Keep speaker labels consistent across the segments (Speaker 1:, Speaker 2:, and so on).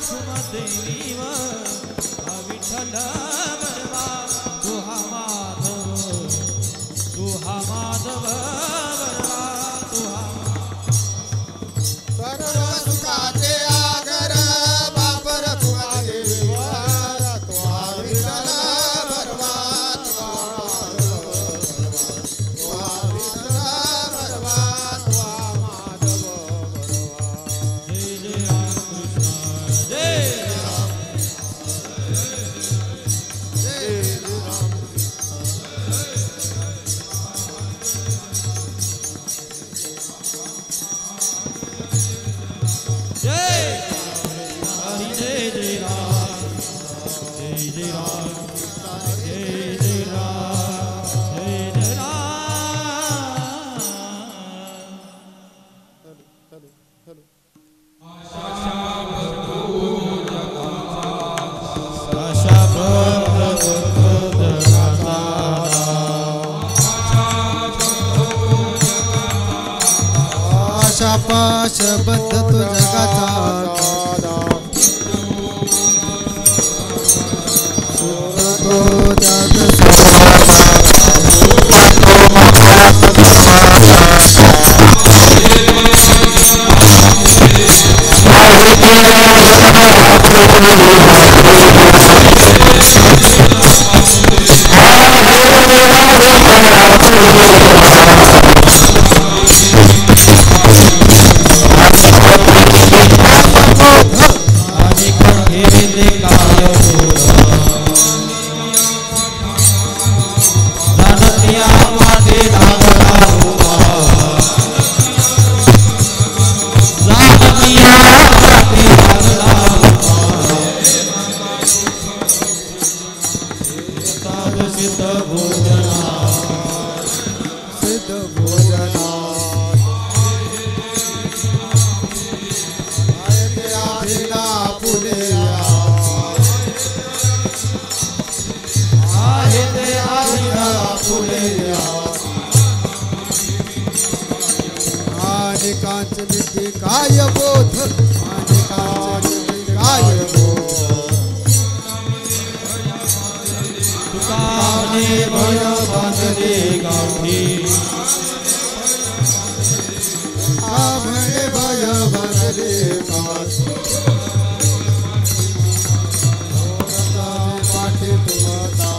Speaker 1: देवी विठ्ठल बरवा तू हा माधव तू हा माधव बरवा तू हा
Speaker 2: सर्व सुखाचे आगर बापर तुआ देवीवर तुआ विठ्ठल बरवा तुआ विठ्ठल बरवा तुआ माधव बरवा.
Speaker 1: जय जय राम कृष्ण जय
Speaker 2: पाशबद्ध तू जगाचा तो काय बोध काय
Speaker 1: तुकाने भय बांधले गाठी
Speaker 2: भय भय बांधले गाठी पाठी तुमता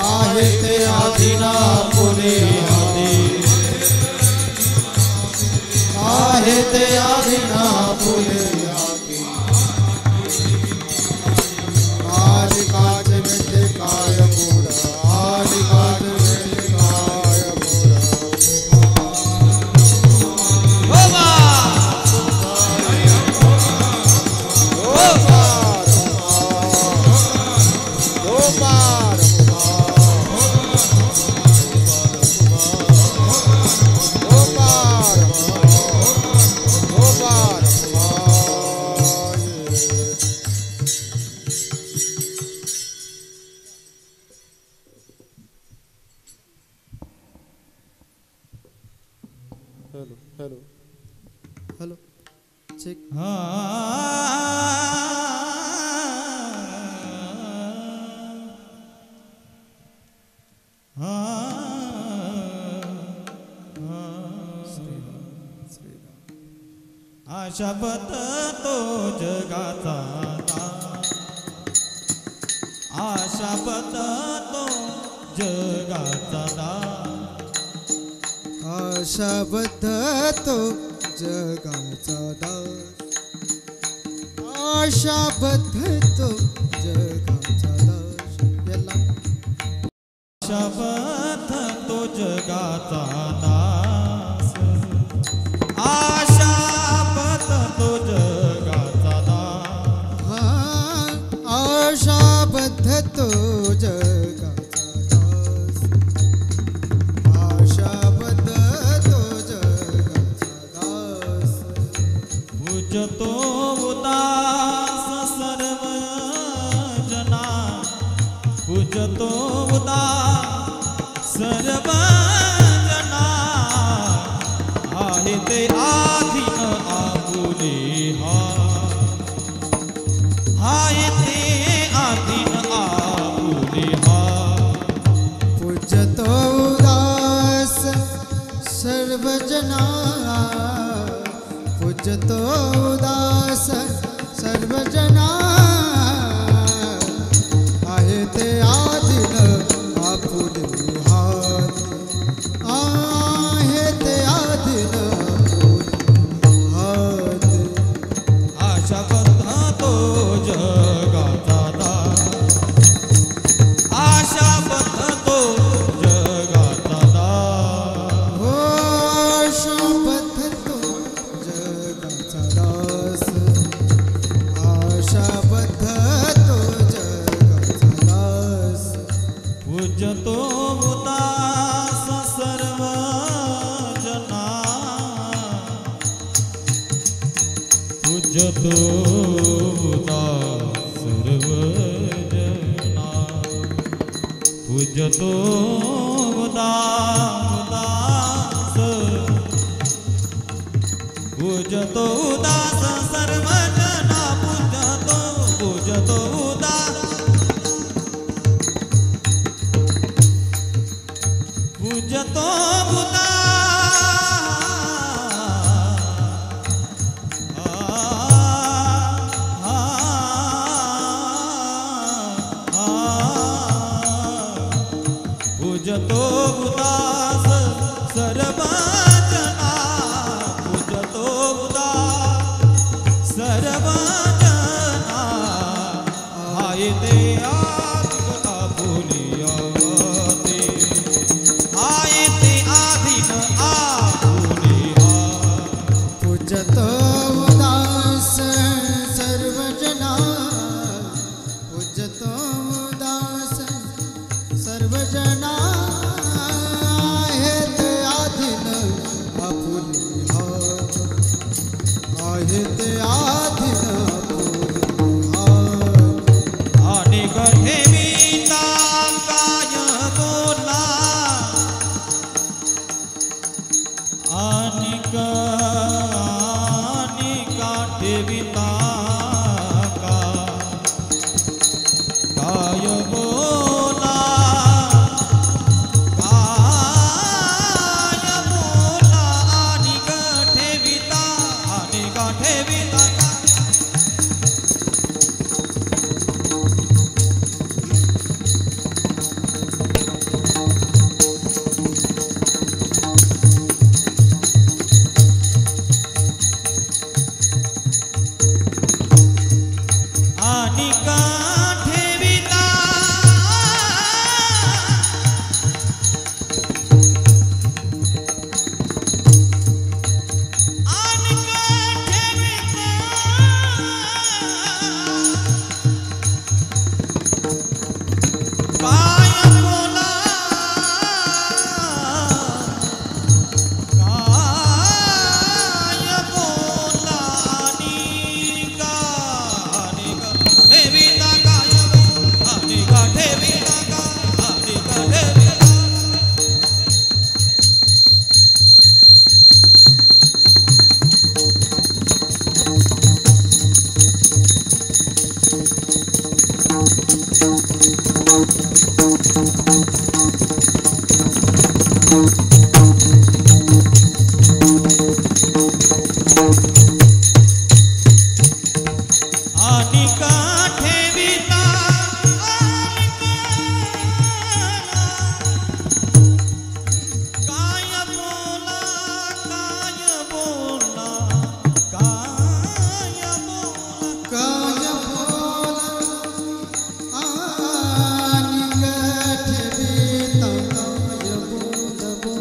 Speaker 1: आहे ते आदिना पुणे आहे ते आदिना पुणे
Speaker 2: आदि काच में काय पूरा आदि काच में काय हेलो हेलो चेक
Speaker 1: शब्द तो जगाचा शब्द तो जगाचा
Speaker 2: आशाबद्ध तो जगाचा दास आशाबद्ध तो जगाचा दास याला
Speaker 1: शब्द तो जगाचा दास आशाबद्ध तो जगाचा दास
Speaker 2: आशाबद्ध तो जगाचा दास आशाबद्ध तो जगाचा दास
Speaker 1: पूजतो उदास सर्व जना पूजतो उदास सर्व जना
Speaker 2: सर्वजना पूजतो उदास सर्वजना आहे ते आदिन आपुले हात आहे ते आदिन आपुले हात
Speaker 1: आशा बंधतो जगाचा दार आशा बंधतो जगाचा दार
Speaker 2: हो आशाबद्ध तो जगाचा दास आशाबद्ध तो जगाचा दास
Speaker 1: पूजतो उदास सर्व जना पूजतो उदास सर्व जना पूजतो उदास पूजतो उदास सर्व जना पूजतो उदास पूजतो पूजतो उदास सर्व जना पूजतो उदास सर्व जना हाय ते आत्मा बोलिया हाय ते आधीन आपुलिया
Speaker 2: पूजतो उदास सर्वजना पूजतो उदास सर्वजना आहे ते आधीन आपुले हात आहे ते आधीन आपुले हात
Speaker 1: आणि ठेविता काय बोला आणि ठेविता काय बोला आणि ठेविता आणि ठेविता आणि ठेविता काय बोला काय बोला आणि ठेविता काय आणि ठेविता आणि ठेविता आणि ठेविता काय बोला काय बोला
Speaker 2: काय बोला आणि ठेविता काय बोलबो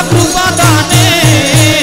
Speaker 3: कृपा दाने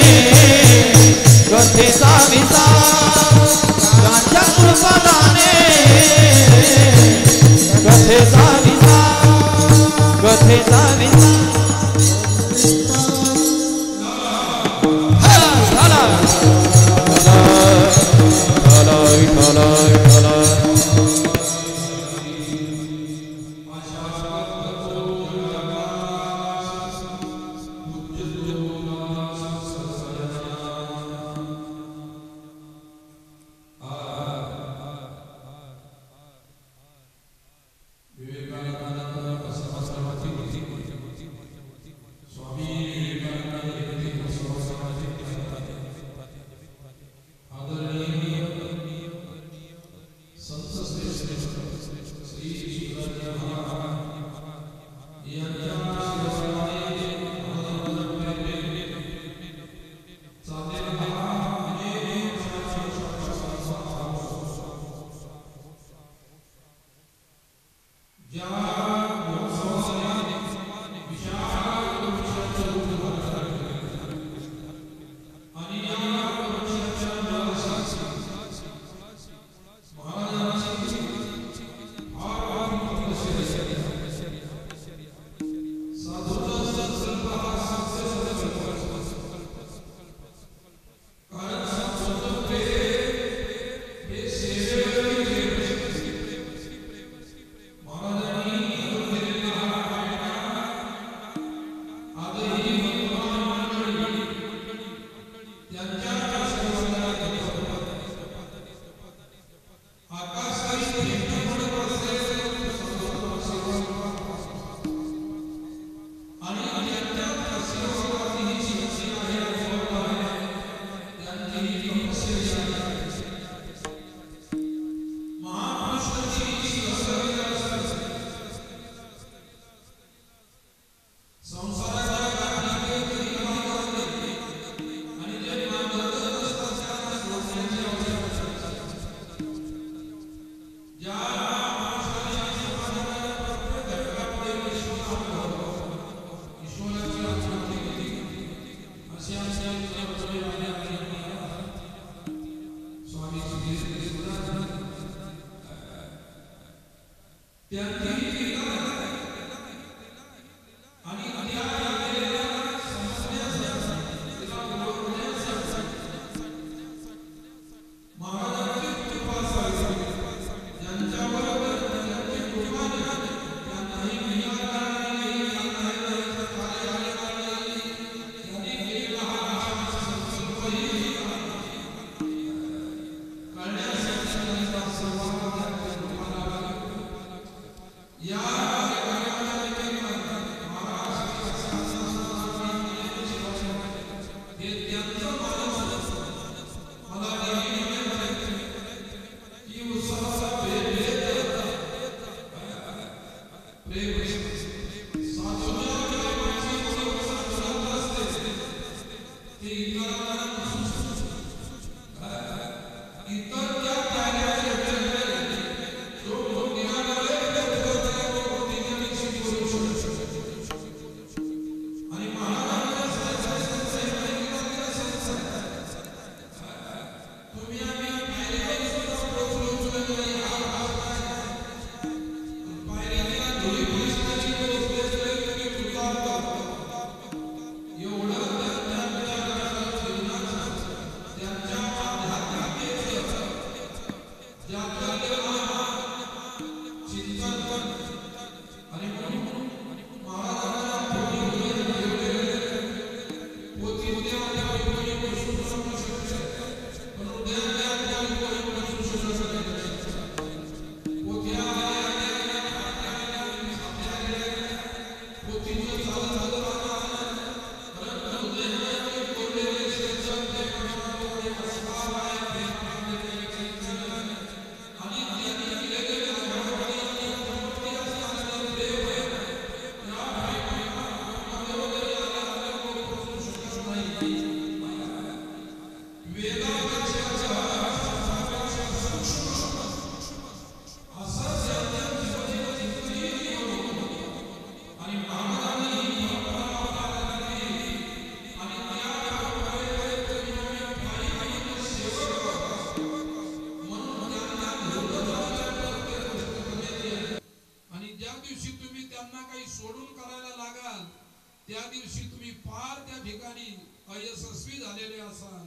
Speaker 3: त्या दिवशी तुम्ही फार त्या ठिकाणी अयशस्वी झालेले असाल,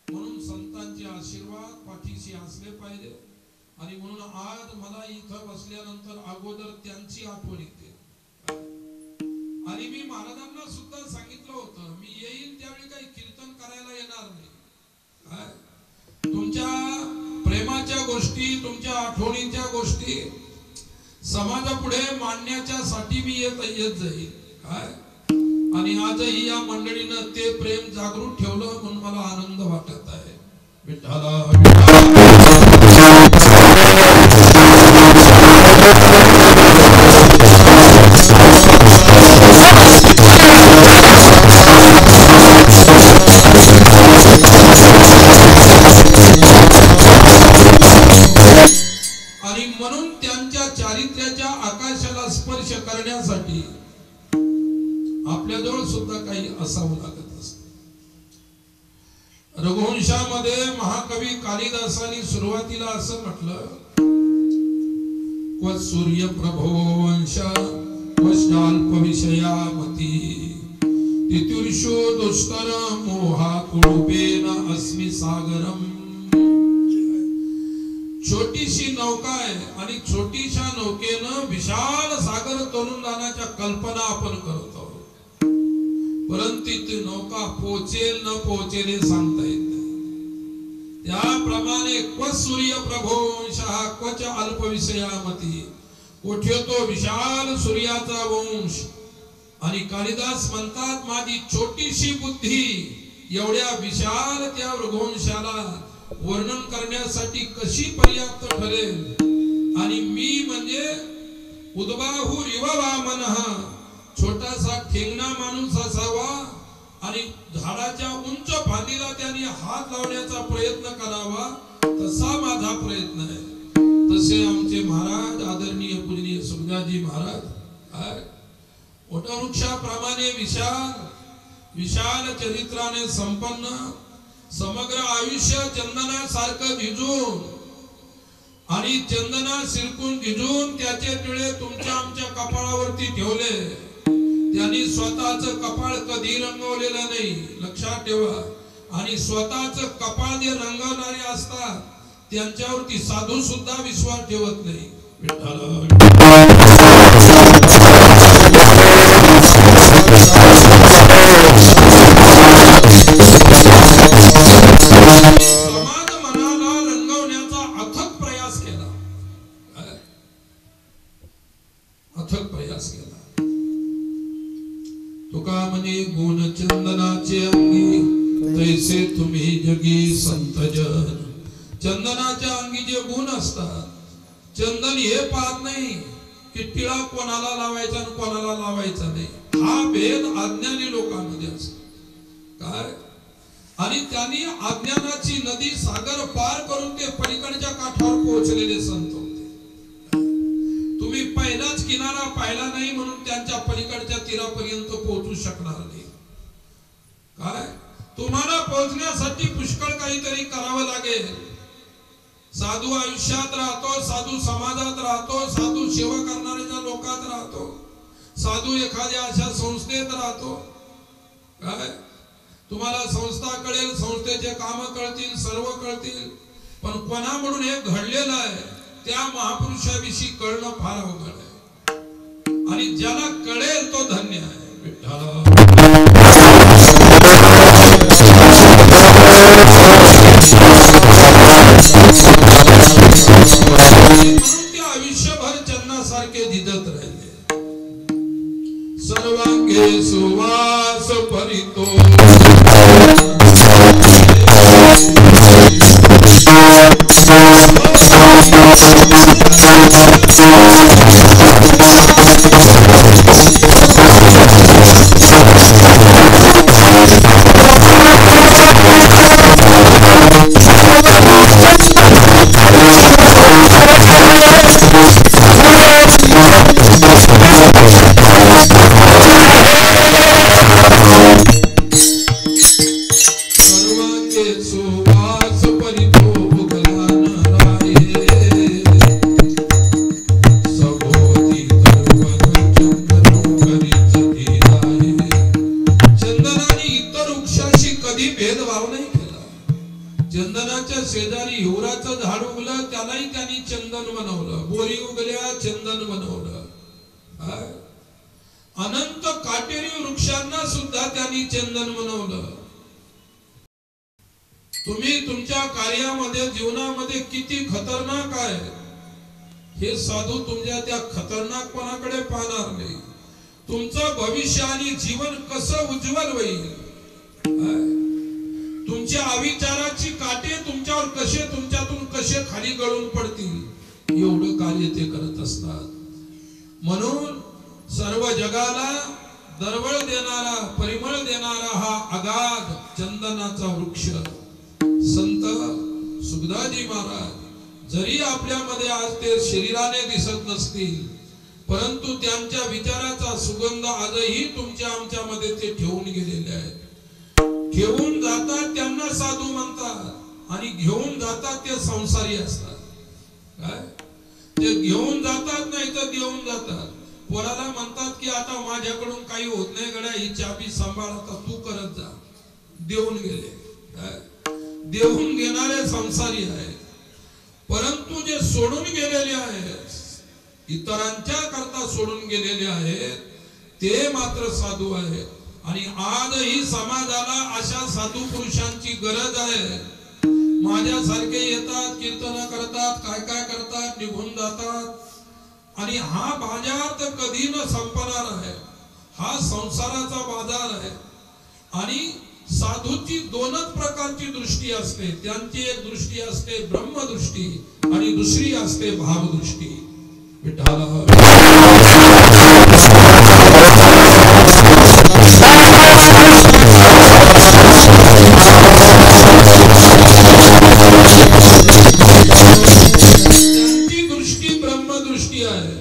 Speaker 3: म्हणून संतांचे आशीर्वाद पाठीशी असले पाहिजे. आणि म्हणून आज मला इथं बसल्यानंतर अगोदर त्यांची आठवण येते. आणि मी महाराजांना सुद्धा सांगितलं होतं, मी येईल त्यावेळी काही कीर्तन करायला येणार नाही. तुमच्या प्रेमाच्या गोष्टी, तुमच्या आठवणीच्या गोष्टी समाजापुढे मांडण्याच्या साठी मी येत जाईल. काय आणि आजही या मंडळीनं ते प्रेम जागृत ठेवलं म्हणून मला आनंद वाटत आहे. विठ्ठला आणि म्हणून त्यांच्या चारित्र्याच्या आकाशाला स्पर्श करण्यासाठी आपल्याजवळ सुद्धा काही असावं लागत असत. रघुवंशामध्ये महाकवी कालिदासानी सुरुवातीला असं म्हटलं, क्व सूर्य प्रभो वंश वशाल्प विषया मती तितिर्षो दुष्कर मोहा कुळुपेन अस्मि सागरम. छोटीशी नौका आहे आणि छोटीशा नौकेनं विशाल सागर तोलून जाण्याच्या कल्पना आपण करतो, परंतु ती नौका पोचेल न पोचेल हे सांगता येत नाही. त्याप्रमाणे क्व सूर्य प्रभो वंशः क्वच अल्प विषयामती, कोठे तो विशाल सूर्याचा वंश. आणि कालिदास म्हणतात, माझी छोटीशी बुद्धी एवढ्या विशाल त्या रघुवंशाला वर्णन करण्यासाठी कशी पर्याप्त ठरेल. आणि मी म्हणजे उद्बाहु इव वामनः, छोटासा ठेंगणा माणूस असावा आणि झाडाच्या उंच फांदीला त्याने हात लावण्याचा प्रयत्न करावा, तसा माझा प्रयत्न आहे. तसे आमचे महाराज आदरणीय पूजनीय सुखदाजी महाराज वटवृक्षाप्रमाणे विशाल विशाल चरित्राने संपन्न, समग्र आयुष्य चंदनासारखं भिजून आणि चंदना सिरकून भिजून त्याचे टिळे तुमच्या आमच्या कपाळावरती ठेवले. त्यांनी स्वतःच कपाळ कधी रंगवलेलं नाही, लक्षात ठेवा. आणि स्वतःच कपाळ जे रंगवणारे असतात त्यांच्यावरती साधू सुद्धा विश्वास ठेवत नाही. समाज मनाला रंगवण्याचा अथक प्रयास केला, अथक प्रयास केला. तुका म्हणे गुण चंदनाचे अंगी तैसे तुम्ही जगी संत जन. चंदनाच्या अंगी जे गुण असतात, चंदन हे पाहत नाही की टिळा कोणाला लावायचा आणि कोणाला लावायचा नाही. हा भेद अज्ञानी लोकांमध्ये असतो. काय? आणि त्यांनी अज्ञानाची नदी सागर पार करून ते पलीकडच्या काठावर पोहोचलेले संत होते. तुम्ही पहिलाच किनारा पाहिला नाही म्हणून त्यांच्या पलीकडच्या तीरापर्यंत पोहोचू शकणार नाही. काय? तुम्हाला पोहोचण्यासाठी पुष्कळ काहीतरी करावं लागेल. साधू आयुष्यात राहतो, साधू समाजात राहतो, साधू सेवा करणाऱ्या लोकात राहतो, साधू एखाद्या अशा संस्थेत राहतो. काय? तुम्हाला संस्था कळेल, संस्थेचे काम कळतील, सर्व कळतील, पण कोणाकडून हे घडलेलं आहे त्या महापुरुषाविषयी कळणं फार अवघड आहे. आणि ज्याला कळेल तो धन्य आहे. विठ्ठल म्हणून ते आयुष्यभर चन्नासारखे दिदत राहिले. सर्वांगे सुवास परितो शेजारी हिवराचं झाड उगलं त्यालाही त्यांनी चंदन बनवलं. बोरी उगल्या चंदन बनवलं. अनंत काटेरी वृक्षांना सुद्धा त्यांनी चंदन बनवलं. तुम्ही तुमच्या कार्यामध्ये जीवनामध्ये किती खतरनाक आहे हे साधू तुमच्या त्या खतरनाकपणाकडे पाहणार नाही. तुमचं भविष्य आणि जीवन कसं उज्ज्वल होईल, तुमच्या अविचाराची काटे तुमच्यावर कसे तुमच्यातून कसे खाली गळून पडतील एवढं कार्य ते करत असतात. म्हणून सर्व जगाला दरवळ देणारा, परिमळ देणारा हा अगाध चंदनाचा वृक्ष संत सुखदाजी महाराज जरी आपल्यामध्ये आज ते शरीराने दिसत नसतील, परंतु त्यांच्या विचाराचा सुगंध आजही तुमच्या आमच्यामध्ये ते ठेवून गेलेले आहेत. घेऊन जातात त्यांना साधू म्हणतात आणि घेऊन जातात ते संसारी असतात. काय? ते घेऊन जातात नाही तर देऊन जातात. पोराला म्हणतात की आता माझ्याकडून काही होत नाही गड्या, ही चाबी सांभाळ, आता तू करत जा. देऊन गेले. काय? देऊन घेणारे संसारी आहेत. परंतु जे सोडून गेलेले आहेत, इतरांच्या करता सोडून गेलेले आहेत, ते मात्र साधू आहेत. आणि आजही समाजाला अशा साधू पुरुषांची गरज आहे. माझ्यासारखे येतात, कीर्तन करतात, काय काय करतात, निघून जातात. आणि हा बाजार तर कधी न संपणार आहे. हा संसाराचा बाजार आहे. आणि साधूची दोनच प्रकारची दृष्टी असते. त्यांची एक दृष्टी असते ब्रह्मदृष्टी आणि दुसरी असते भावदृष्टी. त्यांची दृष्टी ब्रह्मदृष्टी आहे.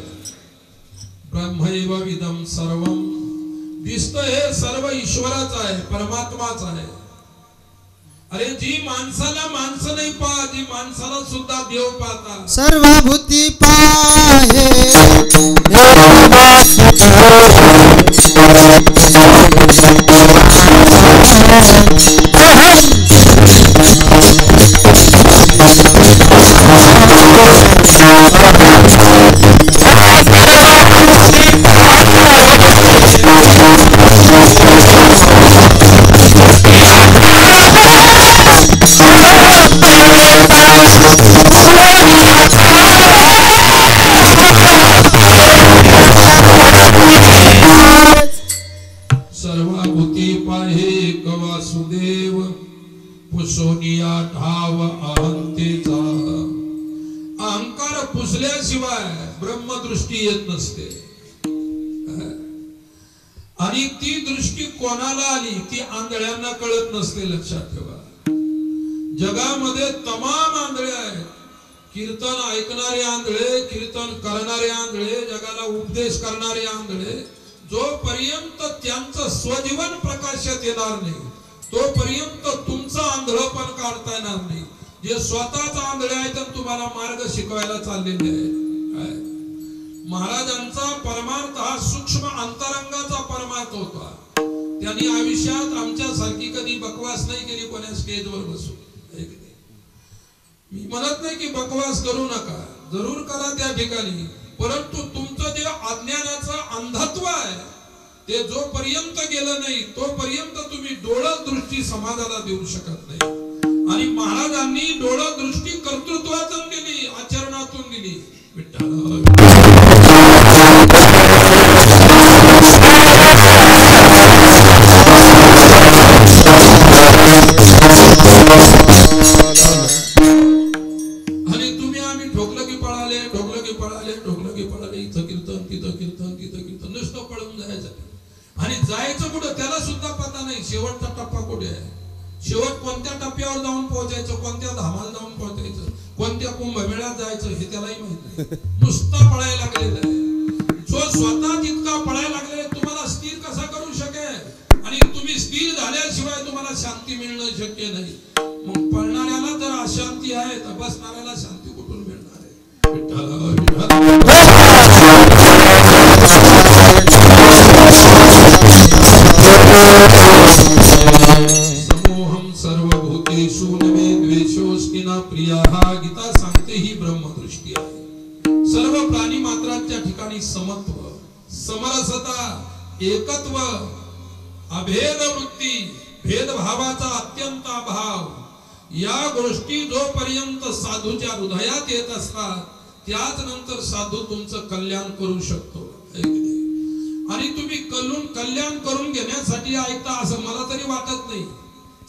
Speaker 3: ब्रह्मैव विदं सर्वं, दिसतं हे सर्व ईश्वराचं आहे. अरे जी माणसाला माणसं नाही पाहत, जी माणसाला सुद्धा देव पाहतात.
Speaker 2: सर्वभूती पाहे
Speaker 3: सर्वभूती पाहे वासुदेव पुसोनिया ठाव अहंतेचा. अहंकार पुसल्याशिवाय ब्रह्मदृष्टी येत नसते. आणि ती दृष्टी कोणाला आली ती आंधळ्यांना कळत नसते. लक्षात ठेवा, जगामध्ये तमाम आंधळे आहेत. कीर्तन ऐकणारे आंधळे, कीर्तन करणारे आंधळे, जगाला उपदेश करणारे आंधळे. जोपर्यंत त्यांचं स्वजीवन प्रकाशात येणार नाही तोपर्यंत तुमचं आंधळपण काढता येणार नाही. जे स्वतःच आंधळे आहेत तुम्हाला मार्ग शिकवायला चाललेले आहे. महाराजांचा परमार्थ हा सूक्ष्म अंतरंगाचा परमार्थ होता. त्यांनी आयुष्यात आमच्यासारखी कधी बकवास नाही केली कोण्या स्टेजवर बसून. मी म्हणत नाही की बकवास करू नका, जरूर करा त्या ठिकाणी, परंतु तुमचं जे अज्ञानाचं अंधत्व आहे ते जोपर्यंत गेलं नाही तोपर्यंत तुम्ही डोळदृष्टी समाजाला देऊ शकत नाही. आणि महाराजांनी डोळदृष्टी कर्तृत्वातून दिली, आचरणातून दिली. आणि तुम्ही आम्ही ठोकलं की पळाले, ठोकलं की पळाले, ठोकलं की पळाले. इथं कीर्तन, तिथं कीर्तन, तिथं कीर्तन, नुसतं पळून जायचं. आणि जायचं कुठं त्याला सुद्धा पता नाही. शेवटचा टप्पा कुठे आहे, शेवट कोणत्या टप्प्यावर जाऊन पोहोचायचं, कोणत्या धामाला जाऊन पोहोचायचं, कोणत्या कुंभमेळ्यात जायचं हे त्यालाही माहित नाही. नुसतं पळायला लागलेलं आहे. जो स्वतः जितका पळायला लागलेला तुम्हाला स्थिर कसा करू शकेल. आणि तुम्ही स्थिर झाल्याशिवाय तुम्हाला शांती मिळणं शक्य नाही. मग पळणाऱ्याला जर अशांती आहे तर बसणाऱ्याला शांती कुठून मिळणार आहे. समूहम सर्वभूतेषु न मे द्वेषोऽस्ति न प्रियः. गीता सांगते ही ब्रह्मदृष्टी आहे. सर्व प्राणी मात्रांच्या ठिकाणी समत्व, समरसता, एकत्व, अभेद वृत्ती, भेदभावाचा अत्यंत अभाव, या गोष्टी जोपर्यंत साधूच्या हृदयात येत असतात त्याच नंतर साधू तुमचं कल्याण करू शकतो. आणि तुम्ही कल्याण करून घेण्यासाठी ऐकता असं मला तरी वाटत नाही.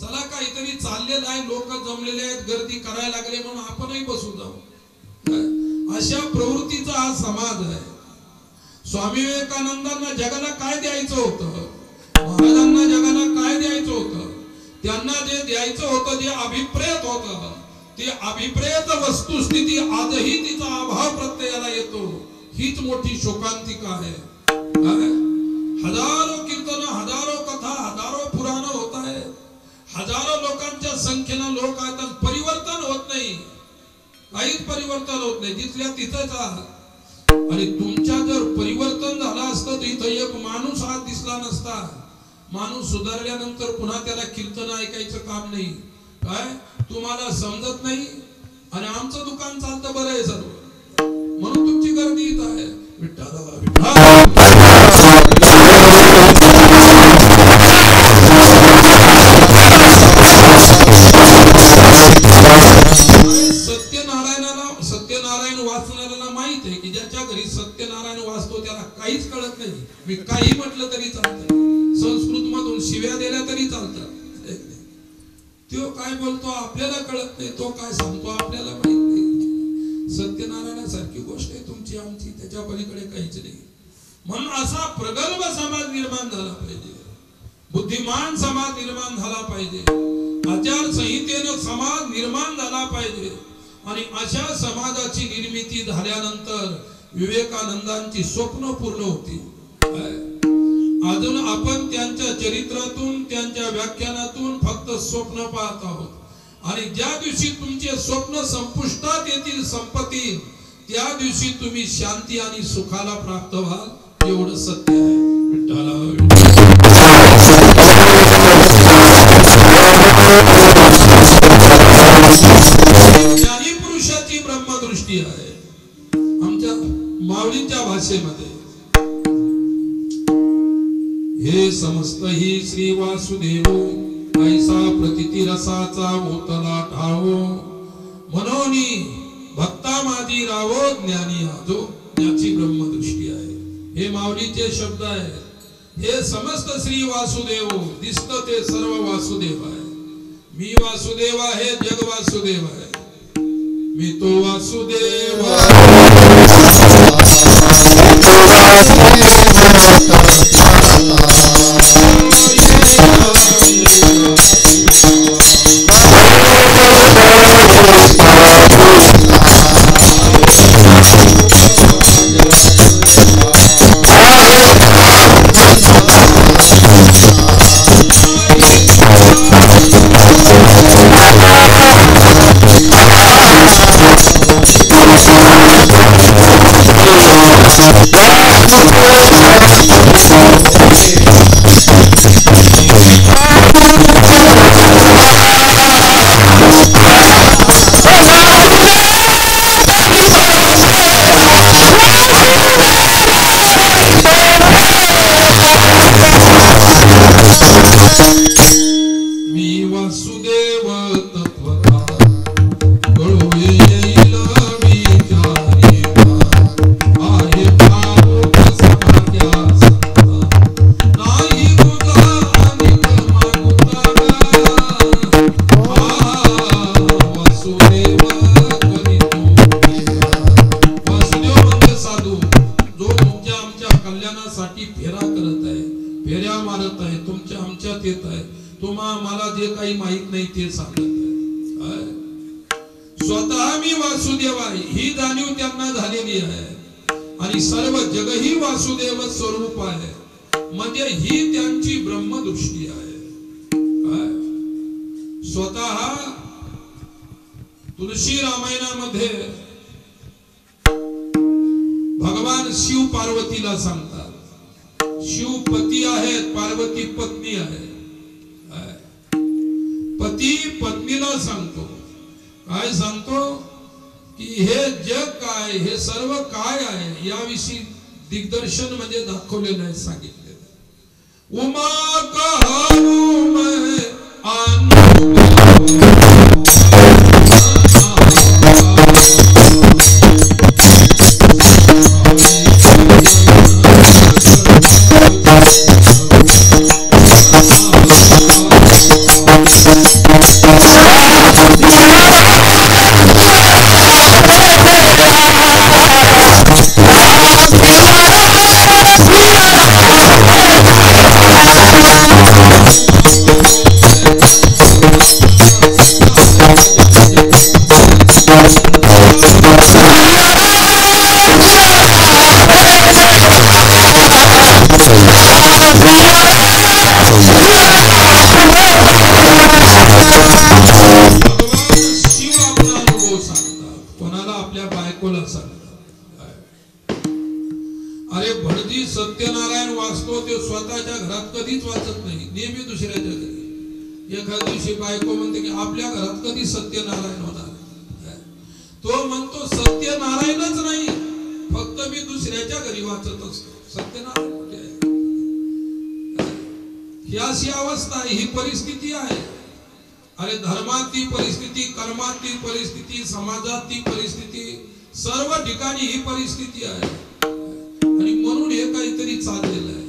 Speaker 3: चला काहीतरी चाललेलं आहे, लोक जमलेले आहेत, गर्दी करायला लागले म्हणून आपणही बसू जाऊ. अशा प्रवृत्तीचा हा समाज आहे. स्वामी विवेकानंदांना जगाला काय द्यायचं होतं, महाराजांना जगाला काय द्यायचं होतं, त्यांना जे द्यायचं होतं, जे अभिप्रेत होतं, ती अभिप्रेत वस्तुस्थिती आजही तिचा अभाव प्रत्ययाला येतो. हीच मोठी शोकांतिका आहे. हजारो कीर्तन, हजारो कथा, हजारो पुराण होत आहे, हजारो लोकांच्या संख्येनं लोक आहेत, परिवर्तन होत नाही, काहीच परिवर्तन होत नाही, जिथल्या तिथंच आहात. आणि तुमच्या जर परिवर्तन झालं असतं तर इथं एक माणूस आज दिसला नसता. माणूस सुधारल्यानंतर पुन्हा त्याला कीर्तन ऐकायचं काम नाही. काय तुम्हाला समजत नाही आणि आमचं दुकान चालतं बरं आहे सर्व म्हणून तुमची गर्दी इथं आहे. सत्यनारायण वाचणाऱ्याला माहित आहे की ज्याच्या घरी सत्यनारायण वाचतो त्याला काहीच कळत नाही. मी काही म्हटलं तरी चालतं, संस्कृत मधून शिव्या दिल्या तरी चालतं. तो काय बोलतो आपल्याला कळत नाही, तो काय सांगतो आपल्याला माहित नाही. सत्यनारायणासारखी गोष्ट आहे तुमची आमची, त्याच्या पलीकडे काहीच नाही. म्हणून असा प्रगल्भ समाज निर्माण झाला पाहिजे, बुद्धिमान समाज निर्माण झाला पाहिजे, आचारसंहितेनं समाज निर्माण झाला पाहिजे. आणि अशा समाजाची निर्मिती झाल्यानंतर विवेकानंदांची स्वप्न पूर्ण होती. अजून आपण त्यांच्या चरित्रातून त्यांच्या व्याख्यानातून फक्त स्वप्न पाहत आहोत आणि ज्या दिवशी तुमचे स्वप्न संपुष्टात येतील संपतील त्या दिवशी तुम्ही शांती आणि सुखाला प्राप्त व्हाल एवढं सत्य आहे. विठ्ठला ज्ञानी पुरुषाची ब्रह्मदृष्टी आहे. आमच्या माऊलींच्या भाषेमध्ये हे समस्त ही श्री वासुदेव ऐसा प्रतिती रसाचा ओतला ठावो मनोनी भक्ता माझी रावो ज्ञानी आजो. याची ब्रह्मदृष्टी आहे. हे माऊलीचे शब्द आहेत. हे समस्त श्री वासुदेव दिसत ते सर्व वासुदेव आहे. मी वासुदेव आहे जग वासुदेव आहे. मी तो वासुदेव स्वतः मी वासुदेव आहे ही जाणीव त्यांना झालेली आहे आणि सर्व जगही वासुदेव स्वरूप आहे. म्हणजे ही त्यांची ब्रह्मदृष्टी आहे. स्वतः तुलसी रामायणामध्ये भगवान शिव पार्वतीला सांगतात. शिव पती आहेत, पार्वती पत्नी आहे. पती पत्नीला सांगतो काय सांगतो की हे जग काय हे सर्व काय आहे याविषयी दिग्दर्शन म्हणजे दाखवलेलं आहे, सांगितलेलं. उमा कहूं मैं सत्यनारायण वाचतो ते स्वतःच्या घरात कधीच वाचत नाही, नेहमी दुसऱ्याच्या घरी. एखाद्या दिवशी बायको म्हणते की आपल्या घरात कधी सत्यनारायण होणार. तो म्हणतो सत्यनारायणच नाही, फक्त मी दुसऱ्याच्या घरी वाचत असतो. सत्यनारायण कुठे आहे? ही अशी अवस्था आहे, ही परिस्थिती आहे. अरे धर्मात ती परिस्थिती, कर्मात ती परिस्थिती, समाजात ती परिस्थिती, सर्व ठिकाणी ही परिस्थिती आहे. आणि म्हणून हे काहीतरी चाललेलं आहे.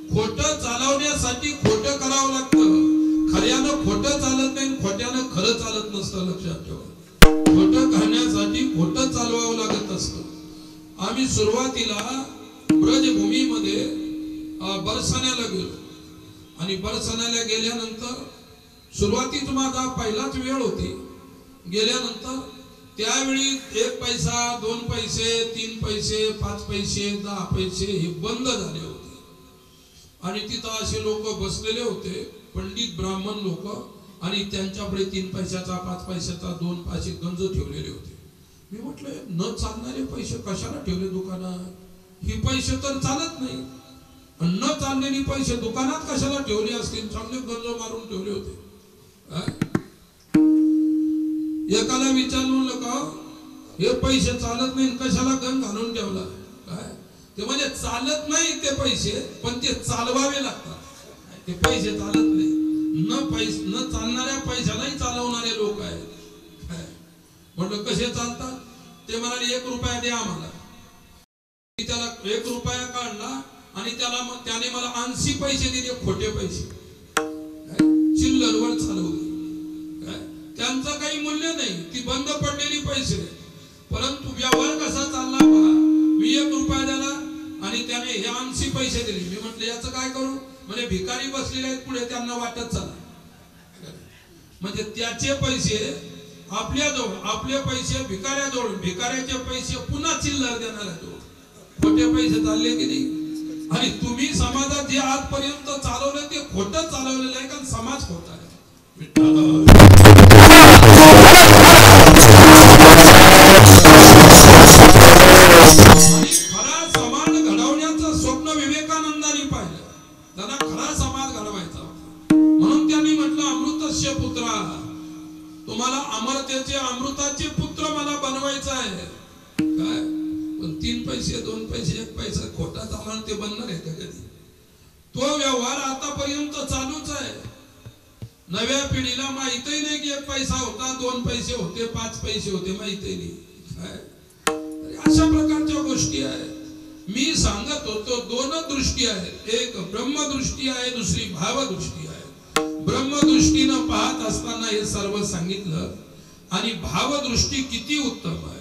Speaker 3: खोटं चालवण्यासाठी खोटं करावं लागतं. खऱ्यानं खोटं चालत नाही, खोट्यानं खरं चालत नसतं. लक्षात ठेवा. खोटं करण्यासाठी खोटं चालवावं लागत असतं. आम्ही सुरुवातीला ब्रजभूमीमध्ये बरसाण्याला गेलो आणि बरसाण्याला गेल्यानंतर सुरुवातीच माझा पहिलाच वेळ होती. गेल्यानंतर त्यावेळी 1 पैसा 2 पैसे 3 पैसे 5 पैसे 10 पैसे हे बंद झाले होते. आणि तिथं असे लोक बसलेले होते, पंडित ब्राह्मण लोक, आणि त्यांच्याकडे 3 पैशाचा 5 पैशाचा 2 असे गंज ठेवलेले होते. मी म्हटलं न चालणारे पैसे कशाला ठेवले दुकानात? ही पैसे तर चालत नाही, न चाललेली पैसे दुकानात कशाला ठेवले असतील? चांगले गंज मारून ठेवले होते. एकाला विचारलं का हे पैसे चालत नाही कशाला गंज घालून ठेवला? काय ते म्हणजे चालत नाही ते पैसे, पण ते चालवावे लागतात. ते पैसे चालत नाही, न चालणाऱ्या पैशालाही चालवणारे लोक आहेत. म्हटलं कसे चालतात? ते म्हणाले 1 रुपया द्या आम्हाला. त्याला 1 रुपया काढला आणि त्याने मला 80 पैसे दिले, खोटे पैसे, चिल्लरवर चालवले. त्यांचं काही मूल्य नाही, ती बंद पडलेली पैसे. परंतु व्यवहार कसा चालला पहा. मी 1 रुपया दिला आणि त्याने हे 80 पैसे दिले. मी म्हटलं याचं काय करू? म्हणजे भिकारी बसलेले आहेत पुढे, त्यांना वाटत चालला. म्हणजे त्याचे पैसे आपल्याजवळ, आपले पैसे भिकाऱ्याजवळ, भिकाऱ्याचे पैसे पुन्हा चिल्लर देणाऱ्याजवळ. खोटे पैसे चालले की नाही? आणि तुम्ही समाजात जे आजपर्यंत चालवलं ते खोटं चालवलेलं आहे, कारण समाज खोटा आहे. आणि खरा समाज घडवण्याचं स्वप्न विवेकानंदांनी पाहिलं. त्यांना खरा समाज घडवायचा होता, म्हणून त्यांनी म्हटलं अमृतस्य पुत्रा, तुम्हाला अमरतेचे अमृताचे पुत्र मला बनवायचं आहे. काय पण 3 पैसे 2 पैसे 1 पैसा खोटा चालणार, ते बनणार आहे का कधी? तो व्यवहार आतापर्यंत चालूच आहे. नव्या पिढीला माहितही नाही की 1 पैसा होता, 2 पैसे होते, 5 पैसे होते, माहितही नाही. अशा प्रकारच्या गोष्टी आहेत. मी सांगत होतो 2 दृष्टी आहेत, एक ब्रह्मदृष्टी आहे, दुसरी भावदृष्टी आहे. ब्रह्मदृष्टीनं पाहत असताना हे सर्व सांगितलं, आणि भावदृष्टी किती उत्तम आहे.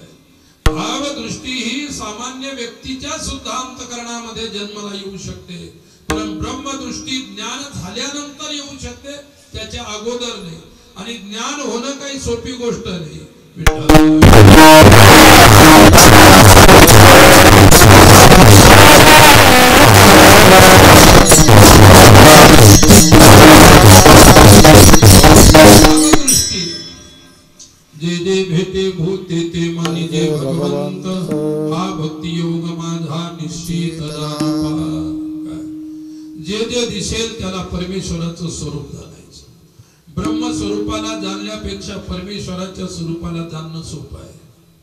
Speaker 3: भावदृष्टी ही सामान्य व्यक्तीच्या सुद्धा अंतःकरणामध्ये जन्माला येऊ शकते, पण ब्रह्मदृष्टी ज्ञान झाल्यानंतर येऊ शकते, त्याच्या अगोदर नाही. आणि ज्ञान होणं काही सोपी गोष्ट नाही. जे जे भेटे भूते ते मानी जे भगवंत, हा भक्ती योग माझा निश्चित जाणा. जे जे दिसेल त्याला परमेश्वराचं स्वरूप जाणायचं. ब्रह्म स्वरूपाला जाणल्यापेक्षा परमेश्वराच्या स्वरूपाला जाणणं सोपं आहे.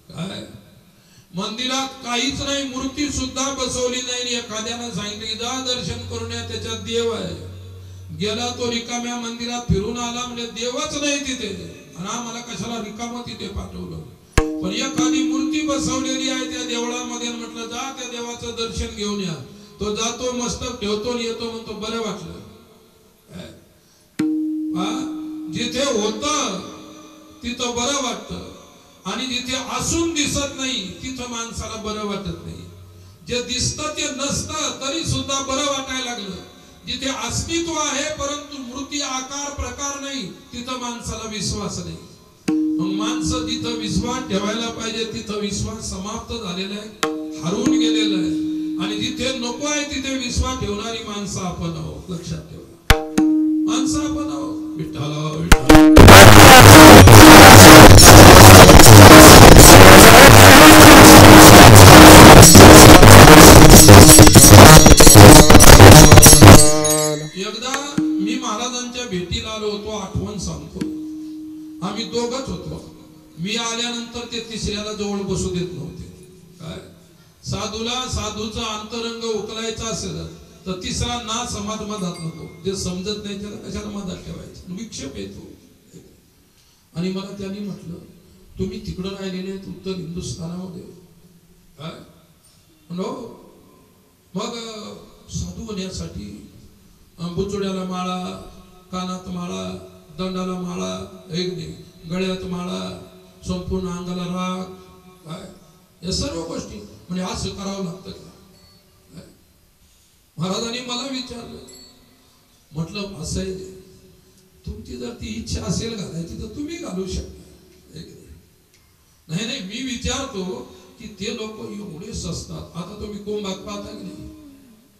Speaker 3: काय मंदिरात काहीच नाही, मूर्ती सुद्धा बसवली नाही. एखाद्यानं सांगितलं जा दर्शन करून या, त्याच्यात देव आहे. गेला तो रिकाम्या मंदिरात फिरून आला, म्हणजे देवच नाही तिथे, आणि आम्हाला कशाला रिकामं तिथे पाठवलं. पण एखादी मूर्ती बसवलेली आहे त्या देवळामध्ये, म्हटलं जा त्या देवाचं दर्शन घेऊन या. तो जातो, मस्तक ठेवतो आणि येतो, म्हणतो बरं वाटलं. जिथे होत तिथं बरं वाटतं, आणि जिथे असून दिसत नाही तिथं माणसाला बरं वाटत नाही. जे दिसतं ते नसतं तरी सुद्धा बरं वाटायला लागलं. जिथे अस्तित्व आहे परंतु मूर्ती आकार प्रकार नाही, तिथं माणसाला विश्वास नाही. मग माणसं जिथं विश्वास ठेवायला पाहिजे तिथं विश्वास समाप्त झालेला आहे, हरवून गेलेला आहे. आणि जिथे नको आहे तिथे विश्वास ठेवणारी माणसं आपण आहोत. लक्षात ठेवा, माणसं आपण आहोत. विठ्ठला विठ्ठला. एकदा मी महाराजांच्या भेटीला आलो होतो, आठवण सांगतो. आम्ही दोघच होतो. मी आल्यानंतर ते तिसऱ्याला जवळ बसू देत नव्हते. काय साधूला साधूचा अंतरंग उकलायचा असेल तर तिसरा ना समाज मधात नको. जे समजत नाही त्याला कशाला मधात ठेवायचं, विक्षेप येतो. आणि मला त्यांनी म्हटलं तुम्ही तिकडं राहिलेले आहेत उत्तर हिंदुस्थानामध्ये. काय म्हणलो मग साधू होण्यासाठी बुचुड्याला माळा, कानात माळा, दंडाला माळा, एक नाही गळ्यात माळा, संपूर्ण अंगाला राग, काय या सर्व गोष्टी म्हणजे असं करावं लागतं का? महाराजांनी मला विचारलं. म्हटलं असं आहे, तुमची जर ती इच्छा असेल घालायची तर तुम्ही घालू शकता. नाही नाही मी विचारतो की ते लोक एवढे सस्तात. आता तुम्ही कोंबात पाहता की नाही,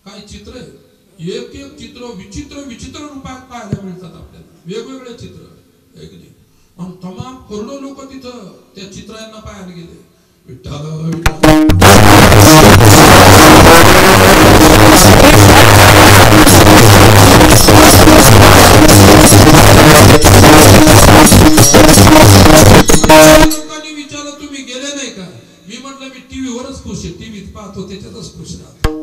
Speaker 3: काय चित्र आहे. एक एक चित्र विचित्र विचित्र रूपात पाहायला मिळतात आपल्याला, वेगवेगळे चित्र एक नाही. आणि तमाम करोडो लोक तिथं त्या चित्रांना पाहायला गेले. विठ्ठल विठ्ठल लोकांनी विचारलं तुम्ही गेले नाही का? मी म्हटलं मी टीव्हीवरच खुश आहे, टीव्हीत पाहतो त्याच्यातच खुश राहतो.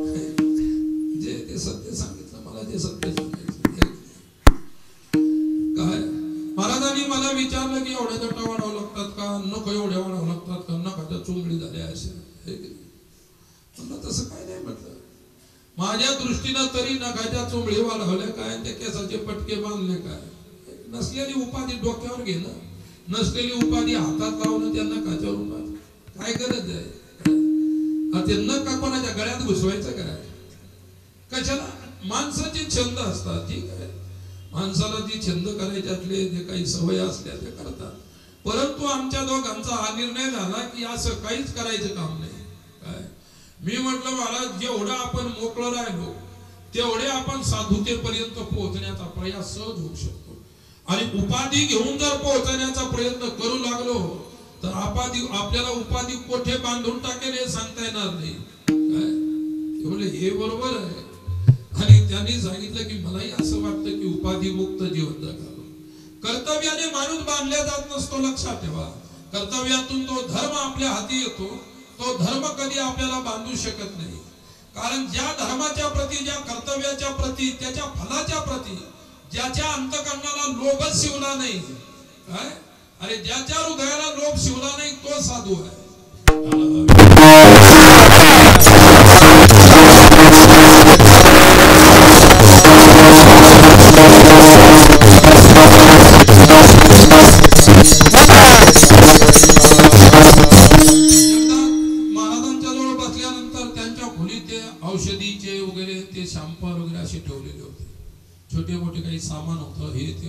Speaker 3: जे ते सत्य सांगितलं मला, जे सत्य सांगायचं काय. महाराजांनी मला विचारलं की एवढ्या जटा वाढावं लागतात का, नको एवढ्या वाढावं लागतात का, नकाच्या चुंबडी झाल्या अशा. म्हणलं तसं काय नाही. म्हटलं माझ्या दृष्टीनं तरी नखाच्या चुंबडी वाढवल्या काय, ते केसाचे पटके बांधले काय. नसलेली उपाधी डोक्यावर घेणं, नसलेली उपाधी हातात लावणं, त्यांना काच्यावर उपाधी काय गरज आहे. ते नका कोणाच्या गळ्यात घुसवायचं काय, कशाला. माणसाचे छंद असतात, ठीक आहे, माणसाला जी छंद करायच्यातले जे काही सवय असल्या ते करतात. परंतु आमच्या दोघांचा हा निर्णय झाला की असं काहीच करायचं काम नाही. काय मी म्हटलं महाराज, जेवढं आपण मोकळं राहिलो तेवढे आपण साधुतेपर्यंत पोहोचण्याचा प्रयास सहज होऊ शकतो. आणि उपाधी घेऊन जर पोहोचण्याचा प्रयत्न करू लागलो तर आपल्याला उपाधी कोठे बांधून टाकेल हे सांगता येणार नाही. काय बोले हे बरोबर आहे. आणि त्यांनी सांगितलं की मलाही असं वाटतं की उपाधी मुक्त जीवन जगावं. कर्तव्याने माणूस बांधला जात नसतो, लक्षात ठेवा. कर्तव्यातून तो धर्म आपल्या हाती येतो, तो धर्म कधी आपल्याला बांधू शकत नाही. कारण ज्या धर्माच्या प्रती, ज्या कर्तव्याच्या प्रती, त्याच्या फलाच्या प्रती ज्याच्या अंतकरणाला लोभच शिवला नाही, काय अरे ज्याच्या हृदयाला लोभ शिवला नाही तो साधू आहे. महाराजांच्या जवळ बसल्यानंतर त्यांच्या खोलीत ते औषधीचे वगैरे ते शॅम्पू वगैरे असे ठेवलेले होते, छोटे मोठे काही सामान होतं हे ते.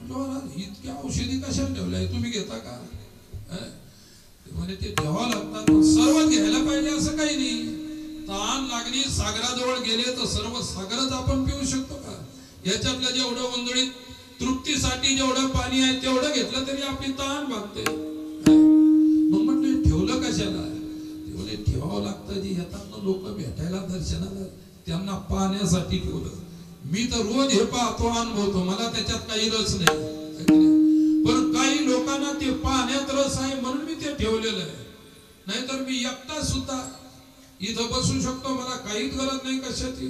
Speaker 3: म्हणलं इतक्या औषधी कशाला ठेवल्या, तुम्ही घेता का? म्हणे ते ठेवावं लागतात, सर्व घ्यायला पाहिजे असं काही नाही. ताण लागली, सागराजवळ गेले तर सर्व सागरच आपण पिऊ शकतो का? याच्यातलं जेवढं वंदळीत तृप्तीसाठी जेवढं पाणी आहे तेवढं घेतलं तरी आपली ताण भागते. मग म्हटलं ठेवलं कशाला? ते ठेवावं लागतं, जे येतात लोक भेटायला दर्शनाला त्यांना पाहण्यासाठी ठेवलं. मी तर रोज हे पाहतो, अनुभवतो, मला त्याच्यात काही रस नाही. पण काही लोकांना ते पाहण्यात रस आहे म्हणून मी ते ठेवलेलं आहे. नाहीतर मी एकटा सुद्धा इथं बसू शकतो, मला काहीच गरज नाही कशाची.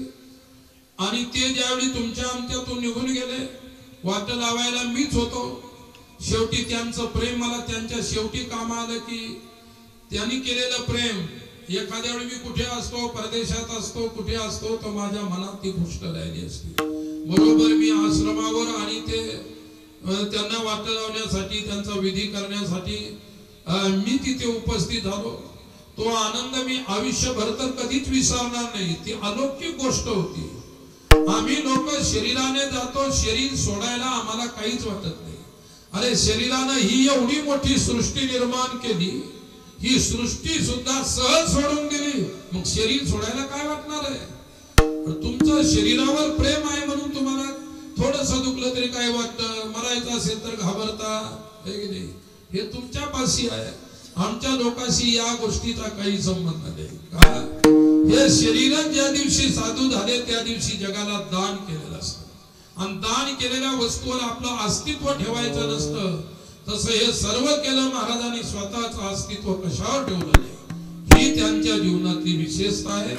Speaker 3: आणि ते ज्यावेळी तुमच्या आमच्यातून निघून गेले, वाट लावायला मीच होतो. शेवटी त्यांचं प्रेम मला त्यांच्या शेवटी काम आलं की त्यांनी केलेलं प्रेम. एखाद्या वेळी मी कुठे असतो, परदेशात असतो, कुठे असतो, तर माझ्या मनात ती गोष्ट राहिली असते. बरोबर मी आश्रमावर आणि ते त्यांना वाट लावण्यासाठी, त्यांचा विधी करण्यासाठी मी तिथे उपस्थित झालो. तो आनंद मी आयुष्यभर तर कधीच विसरणार नाही. ती अलौकिक गोष्ट होती. आम्ही लोक शरीराने जातो, शरीर सोडायला आम्हाला काहीच वाटत नाही. अरे शरीरानं ही एवढी मोठी सृष्टी निर्माण केली, ही सृष्टी सुद्धा सहज सोडून गेली, मग शरीर सोडायला काय वाटणार आहे? तुमचं शरीरावर प्रेम आहे म्हणून तुम्हाला थोडस दुखलं तरी काय वाटतं, मरायचं असेल तर घाबरता, हे तुमच्या पाशी आहे. आमच्या लोकांशी या गोष्टीचा काही संबंध नाही. का हे शरीरच ज्या दिवशी साधू झाले त्या दिवशी जगाला दान केलेलं असतं. आणि दान केलेल्या वस्तूवर आपलं अस्तित्व ठेवायचं नसतं. तसं हे सर्व केलं महाराजांनी, स्वतःचं अस्तित्व कशावर ठेवलं नाही, ही त्यांच्या जीवनातली विशेषता आहे.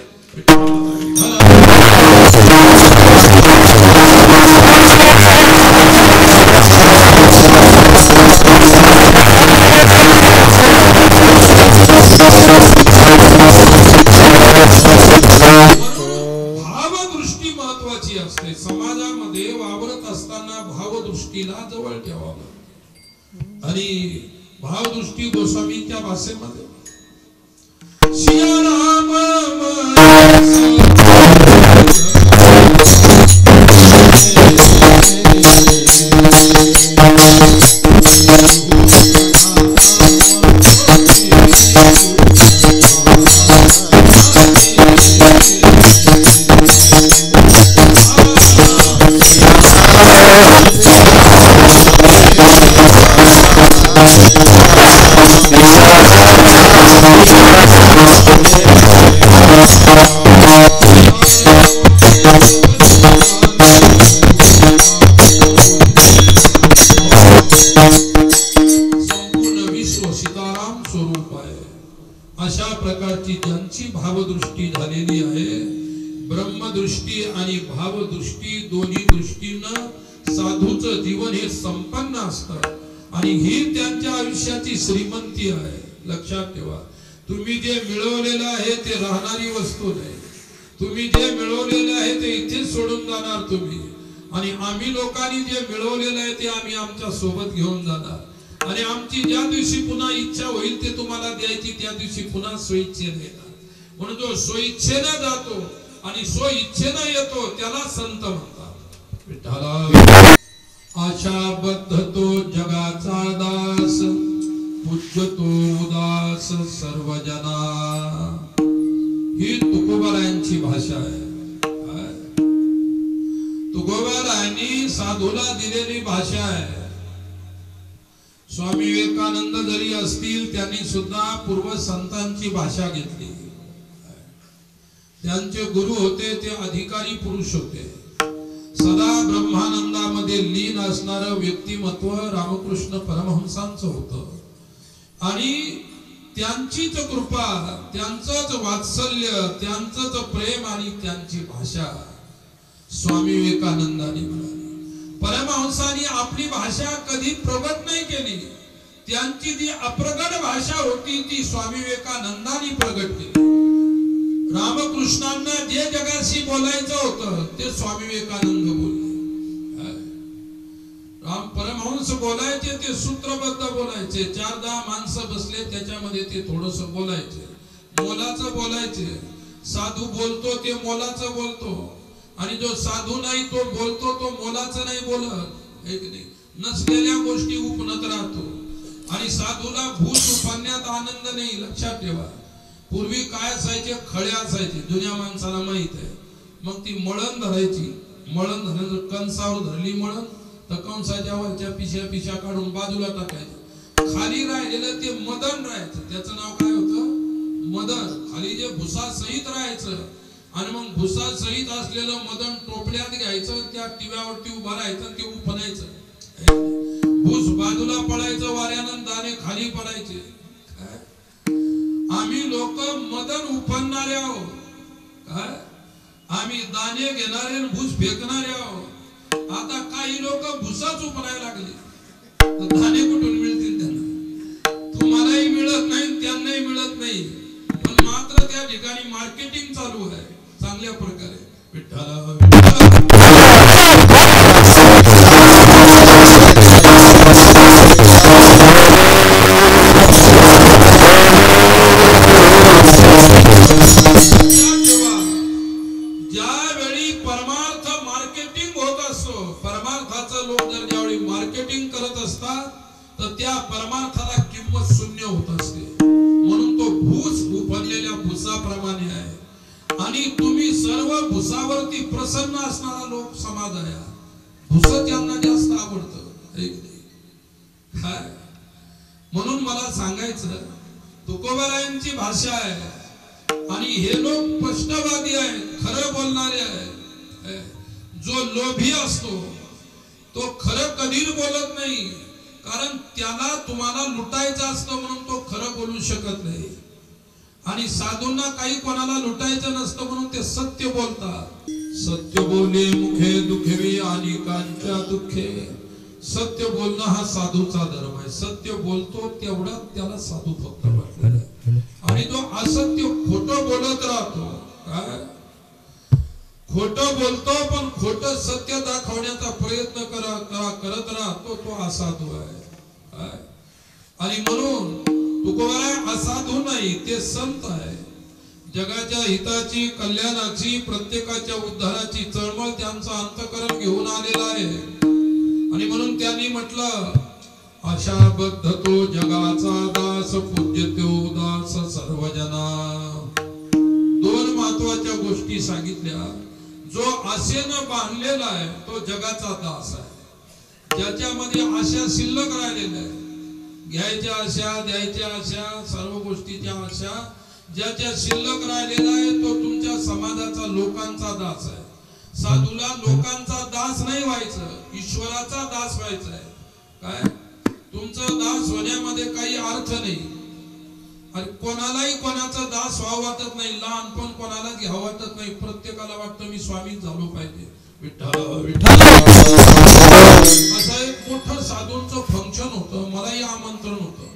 Speaker 3: भावदृष्टी महत्वाची असते. समाजामध्ये वावरत असताना भावदृष्टीला जवळ ठेवावं. आणि भावदृष्टी गोस्वामींच्या भाषेमध्ये सियाराम संपन्न असतात आणि ही त्यांच्या आयुष्याची श्रीमंती आहे. लक्षात ठेवा, तुम्ही जे मिळवलेलं आहे ते राहणारी वस्तू नाही. तुम्ही जे मिळवलेलं आहे ते इथेच सोडून जाणार तुम्ही. आणि आम्ही लोकांनी जे मिळवलेलं आहे ते आम्ही आमच्या सोबत घेऊन जाणार. आणि आमची ज्या दिवशी पुन्हा इच्छा होईल ते तुम्हाला द्यायची, त्या दिवशी पुन्हा स्वइच्छेने येणार. म्हणून जो स्वइच्छेने जातो आणि स्वइच्छेने येतो त्याला संत म्हणतात. विठ्ठला आशाबद्ध तो जगाचा दास, पूज्यतो उदास सर्व जना. ही तुकोबारायांची भाषा आहे. तुकोबारायांनी साधूला दिलेली भाषा आहे. स्वामी विवेकानंद जरी असतील त्यांनी सुद्धा पूर्व संतांची भाषा घेतली. त्यांचे गुरु होते ते अधिकारी पुरुष होते. सदा ब्रह्मानंदामध्ये लीन असणारं व्यक्तिमत्व रामकृष्ण परमहंसांचं होतं. आणि त्यांचीच कृपा, त्यांचंच वात्सल्य, त्यांचंच प्रेम आणि त्यांची भाषा स्वामी विवेकानंदांनी मिळाली. परमहंसांनी आपली भाषा कधी प्रगट नाही केली. त्यांची जी अप्रगट भाषा होती ती स्वामी विवेकानंदांनी प्रगट केली. रामकृष्णांना जे जगाशी बोलायचं होतं ते स्वामी विवेकानंद बोलले. राम परमहंस बोलायचे ते सूत्रबद्ध बोलायचे. 4-10 माणसं बसले त्याच्यामध्ये ते थोडस बोलायचे, मोलाचं बोलायचे. साधू बोलतो ते मोलाचं बोलतो आणि जो साधू नाही तो बोलतो तो मोलाचं नाही बोलत. एक नाही, नसलेल्या गोष्टी उपनत राहतो. आणि साधूला भूत उपाण्यात आनंद नाही. लक्षात ठेवा, पूर्वी काय असायचे, खळे असायचे. जुन्या माणसाला माहित आहे. मग ती मळण धरायची. मळण धरायचं, कंसावर धरली मळण तर कंसाच्या वरच्या पिशा काढून बाजूला टाकायचं. खाली राहिलेलं ते मदन राहायचं. त्याचं नाव काय होतं? मदन. खाली जे भुसा सहित राहायचं आणि मग भुसा सहित असलेलं मदन टोपल्यात घ्यायचं, त्या टिव्यावरती उभा राहायचं, ते उपनायचं. भूस बाजूला पडायचं वाऱ्यानं, दाणे खाली पडायचे. आम्ही लोक मदन उपणणारे आहोत. काय आम्ही दाणे घेणारे भूस फेकणारे आहोत. आता काही लोक भुसाच उपणायला लागले, दाणे कुठून मिळतील त्यांना? तुम्हालाही मिळत नाही, त्यांनाही मिळत नाही. पण मात्र त्या ठिकाणी मार्केटिंग चालू आहे चांगल्या प्रकारे. ज्यावेळी परमार्थ मार्केटिंग होत असतो, परमार्थाचं लोक जर ज्यावेळी मार्केटिंग करत असतात तर त्या परमार्थाला किंमत शून्य होत असते. म्हणून तो भूस उपणलेल्या भुसाप्रमाणे आहे. आणि तुम्ही सर्व भुसावरती प्रसन्न असणारा लोक समाज आहे. भुस त्यांना जास्त आवडतं. म्हणून मला सांगायचं, तुकोबारायांची भाषा आहे. आणि हे लोक स्पष्टवादी आहेत, खरं बोलणारे आहेत. जो लोभी असतो तो खरं कधीच बोलत नाही. कारण त्याला तुम्हाला लुटायचं असतं म्हणून तो खरं बोलू शकत नाही. आणि साधूंना काही कोणाला लुटायचं नसतं म्हणून ते सत्य बोलतात. सत्य बोले मुखे दुखवी आणि कांच्या दुःखे. सत्य बोलणं हा साधूचा धर्म आहे. सत्य बोलतो तेवढा त्याला साधू फक्त म्हटलं. आणि जो असत्य खोटं बोलत राहतो, काय खोटं बोलतो पण खोटं सत्य दाखवण्याचा प्रयत्न करत राहतो, तो असाधू आहे. आणि म्हणून तुकोबाराय असाधू नाही, ते संत आहे. जगाच्या हिताची, कल्याणाची, प्रत्येकाच्या उद्धाराची चळमळ त्यांचं अंतःकरण घेऊन आलेला आहे. आणि म्हणून त्यांनी म्हटलं, आशाबद्ध तो जगाचा दास, पूज्यतो उदास सर्व जना. 2 महत्वाच्या गोष्टी सांगितल्या. जो आशेनं बांधलेला आहे तो जगाचा दास आहे. ज्याच्यामध्ये आशा शिल्लक राहिलेल्या आहे, घ्यायच्या आशा, द्यायच्या आशा, सर्व गोष्टीच्या आशा, ज्याच्या शिल्लक राहिलेला आहे तो तुमच्या समाजाचा, लोकांचा दास आहे. साधूला लोकांचा दास नाही व्हायचं, ईश्वराचा दास व्हायचा आहे. काय तुमचा दास होण्यामध्ये काही अर्थ नाही. आणि कोणालाही कोणाचा दास व्हावं वाटत नाही. लहानपण कोणालाच घ्यावं वाटत नाही. प्रत्येकाला वाटतं मी स्वामी झालो पाहिजे. विठ्ठल विठ्ठल. असं एक मोठं साधूंचं फंक्शन होतं, मलाही आमंत्रण होतं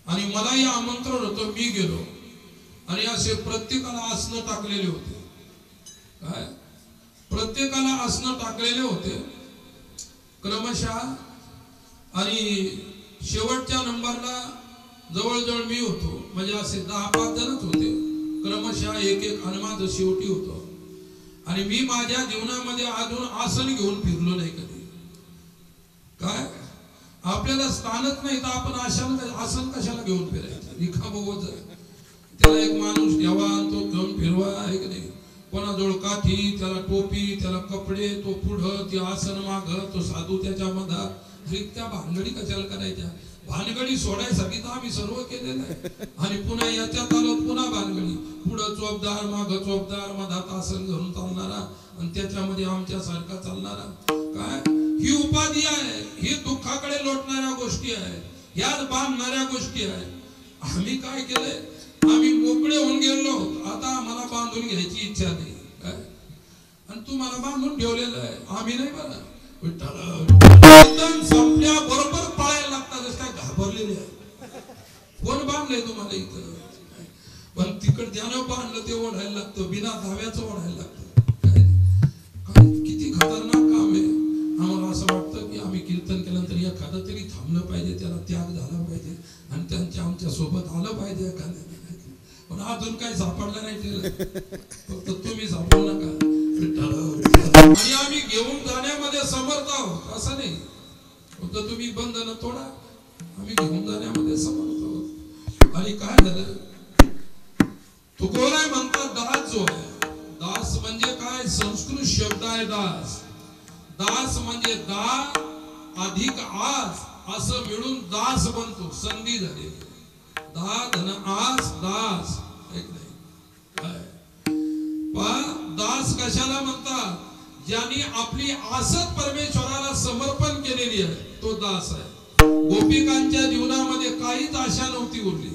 Speaker 3: आणि मलाही आमंत्रण होतं. मी गेलो आणि असे प्रत्येकाला आसनं टाकलेले होते. काय प्रत्येकाला आसनं टाकलेले होते क्रमशः. आणि शेवटच्या नंबरला जवळजवळ मी होतो, म्हणजे असे 10-5 जणच होते क्रमशः, एक एक हनुमान शेवटी होतो. आणि मी माझ्या जीवनामध्ये अजून आसन घेऊन फिरलो नाही कधी. काय आपल्याला स्थानच नाही तर आपण आसन कशाला घेऊन फिरायचं, रिकामं. त्याला एक माणूस घ्यावा आणि तो घेऊन फिरवा, आहे की नाही. कोणाजवळ काठी, त्याला टोपी, त्याला कपडे, तो पुढं, ते आसन माग, तो साधू त्याच्या मधा. त्या भानगडी कशाला करायच्या? भानगडी सोडायसाठी तर आम्ही सर्व केलेलं आहे. आणि पुन्हा याच्यात आलो, पुन्हा भानगडी, पुढं चोपदार, माग चोपदार, मधात आसन घालून चालणारा आणि त्याच्यामध्ये आमच्या सारखा चालणारा. काय ही उपाधी आहे, ही दुःखाकडे लोटणाऱ्या गोष्टी आहे, ह्याच बांधणाऱ्या गोष्टी आहे. आम्ही काय केलंय, आम्ही मोकळे होऊन गेलो. आता आम्हाला बांधून घ्यायची इच्छा नाही. काय आणि तू मला बांधून ठेवलेलं आहे, आम्ही नाही. बरं संपल्या बरोबर पळायला लागतात, जसं काय घाबरलेले आहे. कोण बांधलंय तुम्हाला इथं? पण तिकड ज्यानं बांधलं ते ओढायला लागतं, बिना धाव्याचं ओढायला लागतं. किती खतरनाक काम आहे. आम्हाला असं वाटतं की आम्ही कीर्तन केलं तरी एखादं तरी थांबलं पाहिजे, त्याला त्याग झाला पाहिजे आणि त्यांच्या आमच्या सोबत आलं पाहिजे एखाद्या. पण अजून काही सापडलं नाही त्याला, फक्त तुम्ही सापडू नका. आणि आम्ही घेऊन जाण्यामध्ये समर्थ आहोत, असं नाही. फक्त तुम्ही बंधन तोडा, आम्ही घेऊन जाण्यामध्ये समर्थ आहोत. आणि काय झालं, तुकोराय म्हणतात दास जो आहे, दास म्हणजे काय, संस्कृत शब्द आहे दास. दास म्हणजे दा अधिक आज असं मिळून दास बनतो, संधी झाली. दा धन आस दास, एक नाही. दास कशाला म्हणतात? ज्यांनी आपली आसत परमेश्वराला समर्पण केलेली आहे तो दास आहे. गोपिकांच्या जीवनामध्ये काहीच आशा नव्हती उरली,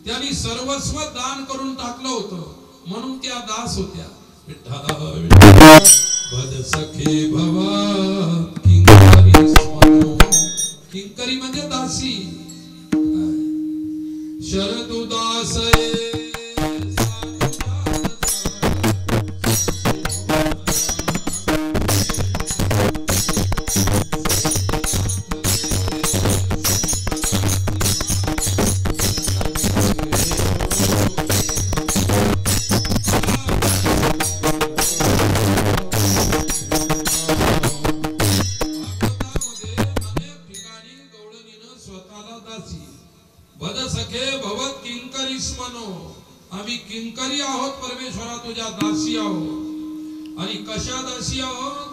Speaker 3: त्यांनी सर्वस्व दान करून टाकलं होतं, म्हणून त्या दास होत्या. भज सखे भवा किंकरी स्मरो. किंकरी म्हणजे दासी. शरदु दास आम्ही किंकरी आहोत परमेश्वरा, तुझ्या दासी आहोत. आणि कशा दासी आहोत?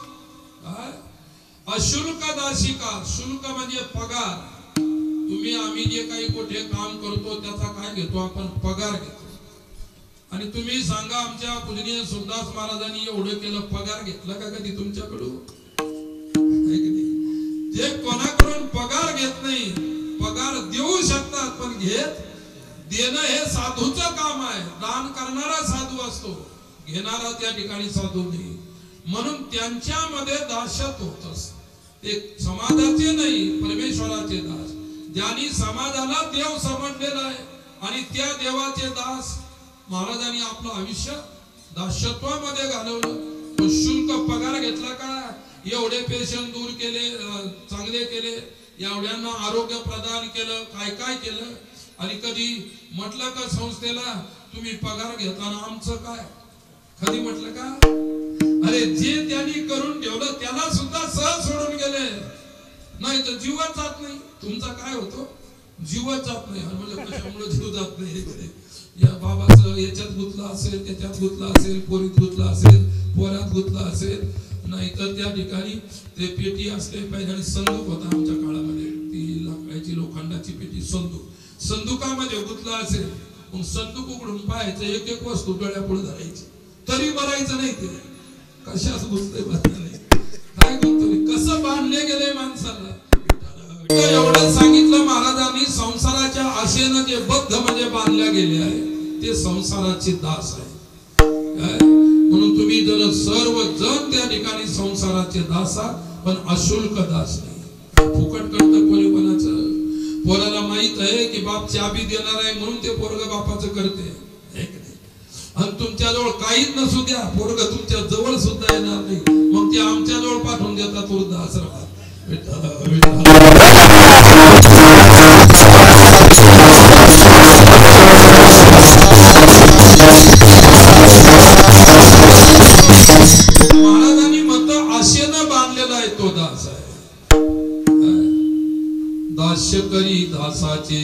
Speaker 3: अशुल्क दासी. का शुल्क म्हणजे पगार. तुम्ही आम्ही जे काही कुठे काम करतो त्याचा काय घेतो आपण? पगार घेतो. आणि तुम्ही सांगा, आमच्या पूजनीय सुरदास महाराजांनी एवढं केलं, पगार घेतला का कधी तुमच्याकडून? जे कोणाकडून पगार घेत नाही, पगार देऊ शकतात पण घेत देणं हे साधूचं काम आहे. दान करणारा साधू असतो, घेणारा त्या ठिकाणी साधू नाही. म्हणून त्यांच्यामध्ये दासत्व होत असते. ते समाजाचे नाही, परमेश्वराचे दास. ज्यांनी समाजाला देव समजलेला आहे आणि त्या देवाचे दास महाराजांनी आपलं आयुष्य दासत्वामध्ये घालवलं. शुल्क पगार घेतला का? एवढे पेशंट दूर केले, चांगले केले, एवढ्यांना आरोग्य प्रदान केलं, काय काय केलं. आणि कधी म्हटलं का संस्थेला तुम्ही पगार घेताना आमचं काय? कधी म्हटलं का? अरे जे त्यांनी करून ठेवलं त्याला सुद्धा सहज सोडून गेले. नाही तर जीवच जात नाही. तुमचा काय होतो? जीवच जात नाही. म्हणजे कशामुळे जीव जात नाही? या बाबाचं याच्यात गुतला असेल, त्याच्यात गुतला असेल, पोरीत गुतला असेल, पोरात गुतला असेल. नाहीतर त्या ठिकाणी ते पेटी असले पाहिजे. आणि संदूक होता आमच्या काळामध्ये, ती लाकडाची लोखंडाची पेटी, संदूक. संदुकामध्ये गुतला असेल, मग संदूक उघडून पाहायचं, एक एक वस्तू डोळ्या पुढे धरायची, तरी मरायचं नाही. ते कशाच गुंतले नाही, काय गुंतवले, कसं बांधले गेले माणसाला. एवढं सांगितलं महाराजांनी. संसाराच्या आशेनं जे बद्ध म्हणजे बांधल्या गेले आहे ते संसाराचे दास आहे. म्हणून तुम्ही जर सर्वजण त्या ठिकाणी संसाराचे दास आहात, पण अशुल्क दास नाही. फुकट करतं कोणी कोणाचं. पोराला माहित आहे की बाप चाबी देणार आहे म्हणून ते पोरग बापाचं करते. आणि तुमच्याजवळ काहीच नसू द्या, पोरग तुमच्या जवळ सुद्धा येणार नाही, मग ते आमच्या जवळ पाठवून देतात वृद्धाश्रमात. महाराजांनी मत आशेनं बांधलेला आहे तो दास आहे. दास्य करी दासाचे.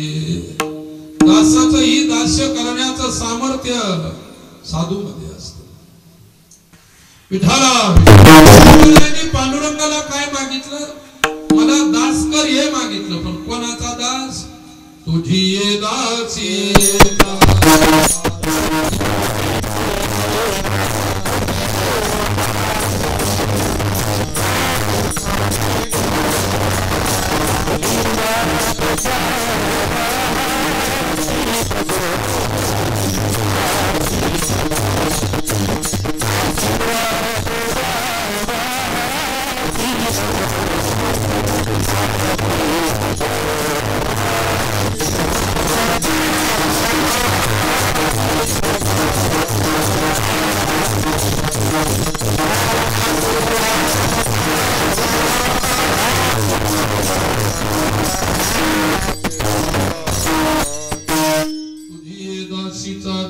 Speaker 3: दासाचं ही दास्य करण्याचं सामर्थ्य साधू मध्ये असतं. विठ्ठलाने पांडुरंगाला काय मागितलं? मला दास कर हे मागितलं. पण कोणाचा दास? तुझी ये दासी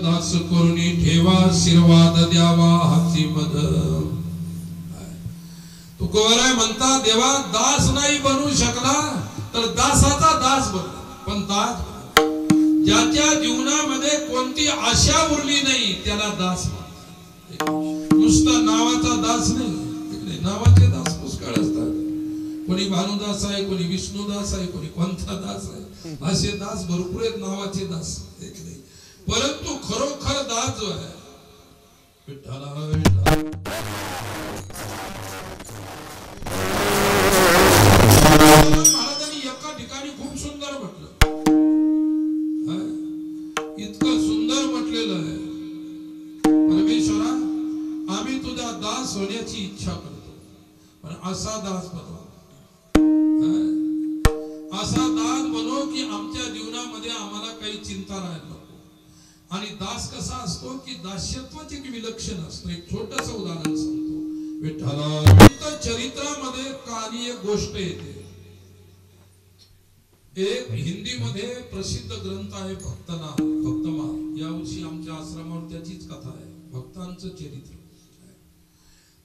Speaker 3: दास करुणी ठेवा आशीर्वाद द्यावा हाती मद. तुकोबाराय म्हणता देवा दास नाही बनू शकला तर दासाचा दास बन. पण दास ज्याच्या जीवनामध्ये कोणती आशा उरली नाही त्याला दास म्हणतात. नुसता नावाचा दास नाही, नावाचे दास पुष्कळ असतात. कोणी भानुदास आहे, कोणी विष्णुदास आहे, कोणी कोणता दास आहे. असे दास भरपूर आहेत, नावाचे दास. परंतु खरोखर दास जो आहे महाराजांनी एका ठिकाणी खूप सुंदर म्हटलं. इतकं सुंदर म्हटलेलं आहे, परमेश्वरा आम्ही तुझा दास होण्याची इच्छा करतो, पण असा दास बनव. असा दास बनव की आमच्या जीवनामध्ये आम्हाला काही चिंता राहायला नको. आणि दास कसा असतो की दास्यत्वाचे एक विलक्षण असतो. एक छोटस उदाहरण सांगतो. विठ्ठला चरित्रामध्ये कहाणी एक गोष्ट येते. एक हिंदी मध्ये प्रसिद्ध ग्रंथ आहे भक्तमाल. यावर्षी आमच्या आश्रमावर त्याचीच कथा आहे, भक्तांचं चरित्र.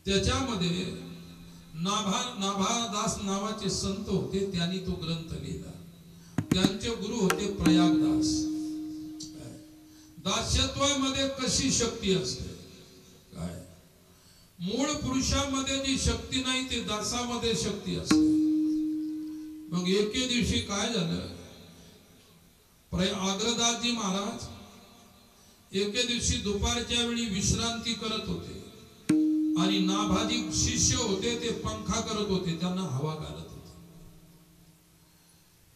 Speaker 3: त्याच्यामध्ये नाभादास नावाचे संत होते, त्यांनी तो ग्रंथ लिहिला. त्यांचे गुरु होते प्रयागदास. दास्यत्वामध्ये कशी शक्ती असते काय? मूळ पुरुषामध्ये जी शक्ती नाही ती दासामध्ये शक्ती असते. मग एके दिवशी काय झालं, अग्रदासजी महाराज एके दिवशी दुपारच्या वेळी विश्रांती करत होते आणि नाभाजी शिष्य होते, ते पंखा करत होते, त्यांना हवा घालत होते.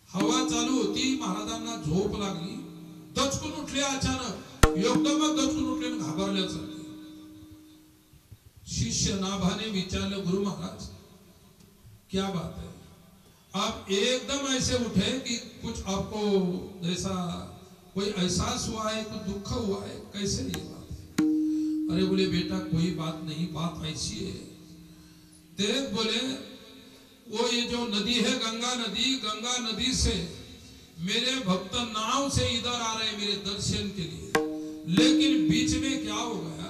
Speaker 3: हवा चालू होती, महाराजांना झोप लागली. दचकून उठले अचानक, एकदमच दचकून उठले, घाबरल्यासारखे. शिष्य नाभाने विचारलं, गुरु महाराज क्या बात है, आप एकदम ऐसे उठे कि कुछ आपको जैसा कोई एहसास हुआ है, कुछ दुख हुआ है, कैसे ये बात है? अरे बोले बेटा कोई बात नहीं, बात ऐसी है. ते बोले वो ये जो नदी है गंगा नदी से मेरे भक्त नाव से इधर आ रहे मेरे दर्शन के लिए, लेकिन बीच में क्या हो गया,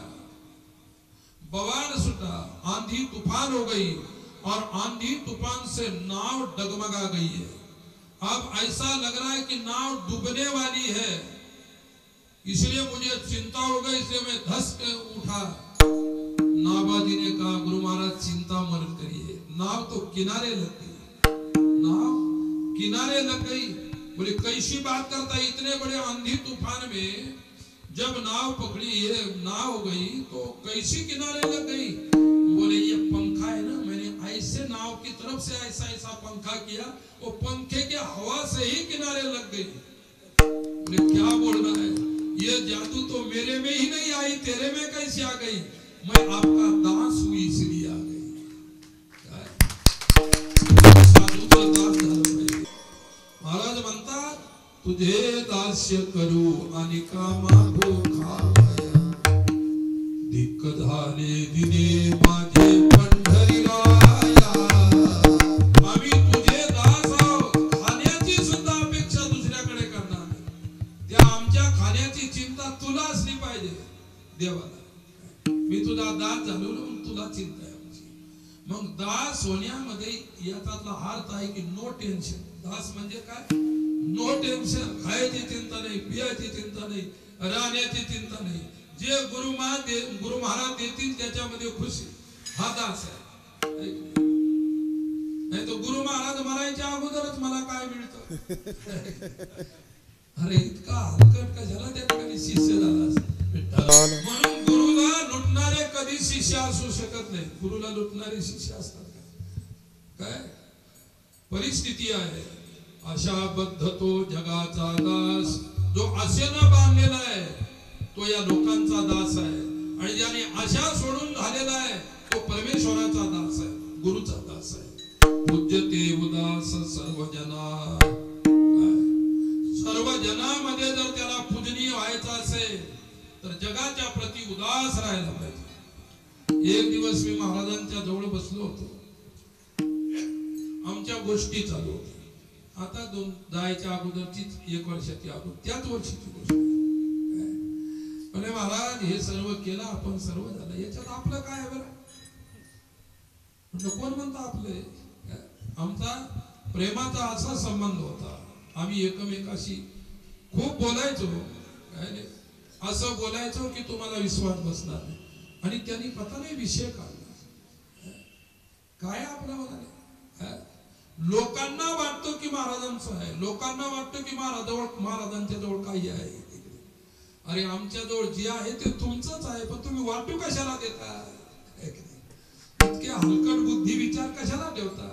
Speaker 3: बवाल छूटा, आंधी तूफान हो गई और आंधी तूफान से नाव डगमगा गई है. अब ऐसा लग रहा है कि नाव डूबने वाली है, इसलिए मुझे चिंता हो गई, इसलिए मैं धस के उठा. नाभाजी ने कहा, गुरु महाराज चिंता मत करिए, नाव तो किनारे लग गई. नाव किनारे लग गई. बोले कैसी बात करता है, इतने बड़े आंधी तूफान में जब नाव पकड़ी, ये नाव हो गई तो कैसी किनारे लग गई? बोले ये पंखा है ना, मैंने ऐसे नाव की तरफ से ऐसा ऐसा पंखा किया, वो पंखे के हवा से ही किनारे लग गई. बोले क्या बोल रहा है, ये जादू तो मेरे में ही नहीं आई, तेरे में कैसे आ गई? मैं आपका दास हूं इसलिए आ गई. काय साधूचा दास झालं पाहिजे. महाराज म्हणतात तुझे दास्य करू आणि कामा खावया. धिक्क झाले दिने माझे पंढरीराया. आम्ही तुझे दास आहोत. खाण्याची सुद्धा अपेक्षा दुसऱ्याकडे करणार नाही. त्या आमच्या खाण्याची चिंता तुला असली पाहिजे देवाला. मी तुझा दास झालो म्हणून तुला चिंता आहे आमची. मग दास होण्यामध्ये याच्यातला अर्थ आहे की नो टेन्शन. दास म्हणजे काय? No tension. खायची चिंता नाही, पियाची चिंता नाही, राहण्याची चिंता नाही. जे गुरु महाराज देतील त्याच्यामध्ये खुशी. हा दास आहे. नाही तो गुरु महाराज मरायच्या अगोदरच मला काय मिळतं. अरे इतका हलकट कशाला त्या ठिकाणी शिष्य झाला. म्हणून गुरुला लुटणारे कधी शिष्य असू शकत नाही. गुरुला लुटणारे शिष्य असतात काय? परिस्थिती आहे. अशा बद्ध तो जगाचा दास. जो आशेनं बांधलेला आहे तो या लोकांचा दास आहे. आणि ज्याने आशा सोडून झालेला आहे तो परमेश्वराचा दास आहे, गुरुचा दास आहे. पूज्यते उदास सर्व जना. सर्व जनामध्ये जर त्याला पूजनीय व्हायचं असेल तर जगाच्या प्रती उदास राहायला पाहिजे. एक दिवस मी महाराजांच्या जवळ बसलो होतो. आमच्या गोष्टी चालू होत्या. आता जायच्या अगोदरचीच 1 वर्षाची अगोदर त्याच वर्षीची गोष्ट. म्हणजे महाराज हे सर्व केलं आपण, सर्व झालं, याच्यात आपलं काय आहे बरं? कोण म्हणतं आपले? आमचा प्रेमाचा असा संबंध होता. आम्ही एकमेकाशी खूप बोलायचो. काय नाही असं बोलायचो की तुम्हाला विश्वास बसणार नाही. आणि त्यांनी पता नाही विषय काढला. काय आपलं म्हणाले? लोकांना वाटतं की महाराजांचं आहे, लोकांना वाटतं की महाराजांच्या जवळ काही आहे. अरे आमच्या जवळ जे आहे ते तुमचंच आहे, पण तुम्ही वाटू कशाला देता? इतके हलकट बुद्धी विचार कशाला ठेवता?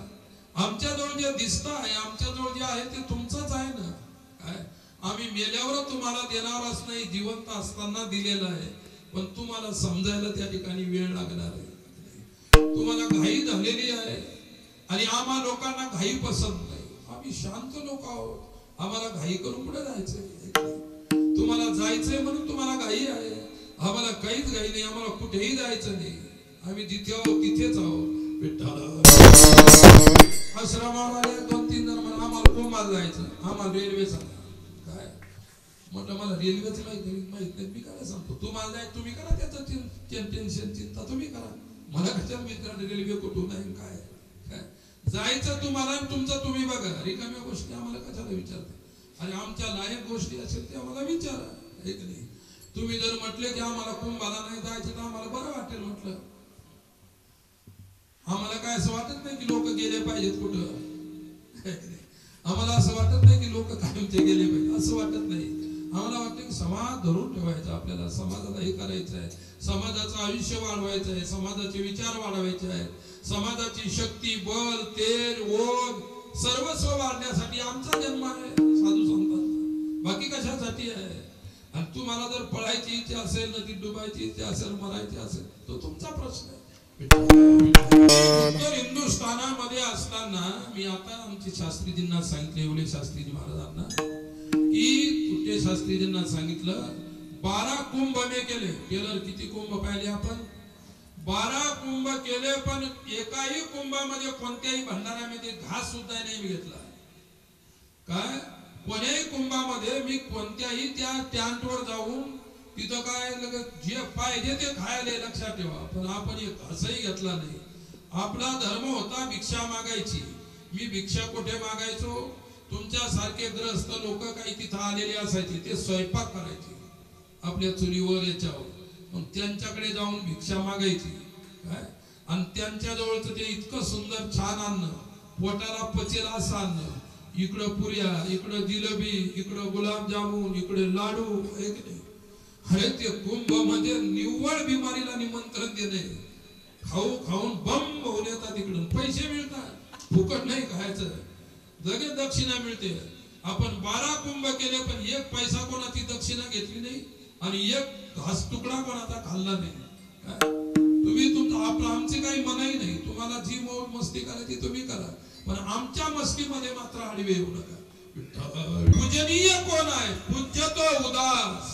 Speaker 3: आमच्या जवळ जे दिसत आहे, आमच्या जवळ जे आहे ते तुमचंच आहे ना. काय आम्ही मेल्यावर तुम्हाला देणारच नाही, जिवंत असताना दिलेलं आहे. पण तुम्हाला समजायला त्या ठिकाणी वेळ लागणार आहे. तुम्हाला घाई झालेली आहे आणि आम्हा लोकांना घाई पसंत नाही. आम्ही शांत लोक आहोत. आम्हाला घाई करून पुढे जायचंय. तुम्हाला जायचंय म्हणून तुम्हाला घाई आहे. आम्हाला काहीच घाई नाही. आम्हाला कुठेही जायचं नाही. आम्ही जिथे आहोत तिथेच आहोत. आश्रमामध्ये 2-3 जण म्हणा आम्हाला कुंभार जायचं, आम्हाला रेल्वे सांगा. काय म्हटलं मला रेल्वेच माहित नाही. मी काय सांगतो तुम्हाला जाय, तुम्ही करा त्याचं टेन्शन, चिंता तुम्ही करा. मला कशाला मित्रांनी रेल्वे कुठून आहे काय जायचं तुम्हाला, तुमचं तुम्ही बघा. रिकाम्या गोष्टी आम्हाला कशाला विचारता? आणि आमच्या लायक गोष्टी असेल ते आम्हाला विचारा. एक नाही तुम्ही जर म्हटले की आम्हाला कुंभाला नाही जायचं तर आम्हाला बरं वाटेल. म्हटलं आम्हाला काय असं वाटत नाही की लोक गेले पाहिजेत कुठं. आम्हाला असं वाटत नाही की लोक कायमचे गेले पाहिजे, असं वाटत नाही. आम्हाला वाटतं की समाज धरून ठेवायचा आपल्याला, समाजाला हे करायचं आहे, समाजाचं आयुष्य वाढवायचं आहे, समाजाचे विचार वाढवायचे आहेत, समाजाची शक्ती, बल, तेज, ओढ सर्वस्व वाढण्यासाठी आमचा जन्म आहे साधू संतांचा. बाकी कशासाठी आहे? आणि तुम्हाला जर पळायची इच्छा असेल, नदीत डुबायची इच्छा असेल, मरायची असेल तो तुमचा प्रश्न आहे. उत्तर हिंदुस्थानामध्ये असताना मी आता आमचे शास्त्रीजींना सांगितले, एवढे शास्त्रीजी महाराजांना, की तुटे शास्त्रीजींना सांगितलं 12 कुंभ मी केले. टेलर किती कुंभ पाहिले आपण? 12 कुंभ केले. पण एकाही कुंभामध्ये कोणत्याही भंडाऱ्यामध्ये घास सुद्धा नाही मी घेतला. काय कोणत्याही कुंभामध्ये मी कोणत्याही त्या टँटवर जाऊन तिथं काय जे पाहिजे ते खायला, लक्षात ठेवा. पण आपण एक घासही घेतला नाही. आपला धर्म होता भिक्षा मागायची. मी भिक्षा कुठे मागायचो? तुमच्या सारखे ग्रस्त लोक काही तिथं आलेले असायचे, ते स्वयंपाक करायचे आपल्या चुलीवर याच्यावर. मग त्यांच्याकडे जाऊन भिक्षा मागायची. काय आणि त्यांच्या जवळचं ते इतकं सुंदर छान अन्न, पोटाला पचेल असं अन्न. इकडं पुऱ्या, इकडं जिलेबी, इकडं गुलाबजामुन, इकडे लाडू. एक नाही अरे ते कुंभ मध्ये निव्वळ बिमारीला निमंत्रण देणे. खाऊ खाऊन बम होऊन येतात. इकडून पैसे मिळतात, फुकट नाही खायचं, लगेच दक्षिणा मिळते. आपण 12 कुंभ केले पण एक पैसा कोणाची दक्षिणा घेतली नाही आणि एक घास तुकडा कोणाचा खाल्ला नाही. आपलं आमची काही मनाई नाही, तुम्हाला जी मौज मस्ती करायची तुम्ही करा, पण आमच्या मस्तीमध्ये मात्र आडवे येऊ नका. पूजनीय कोण आहे? पूज्य तो उदास.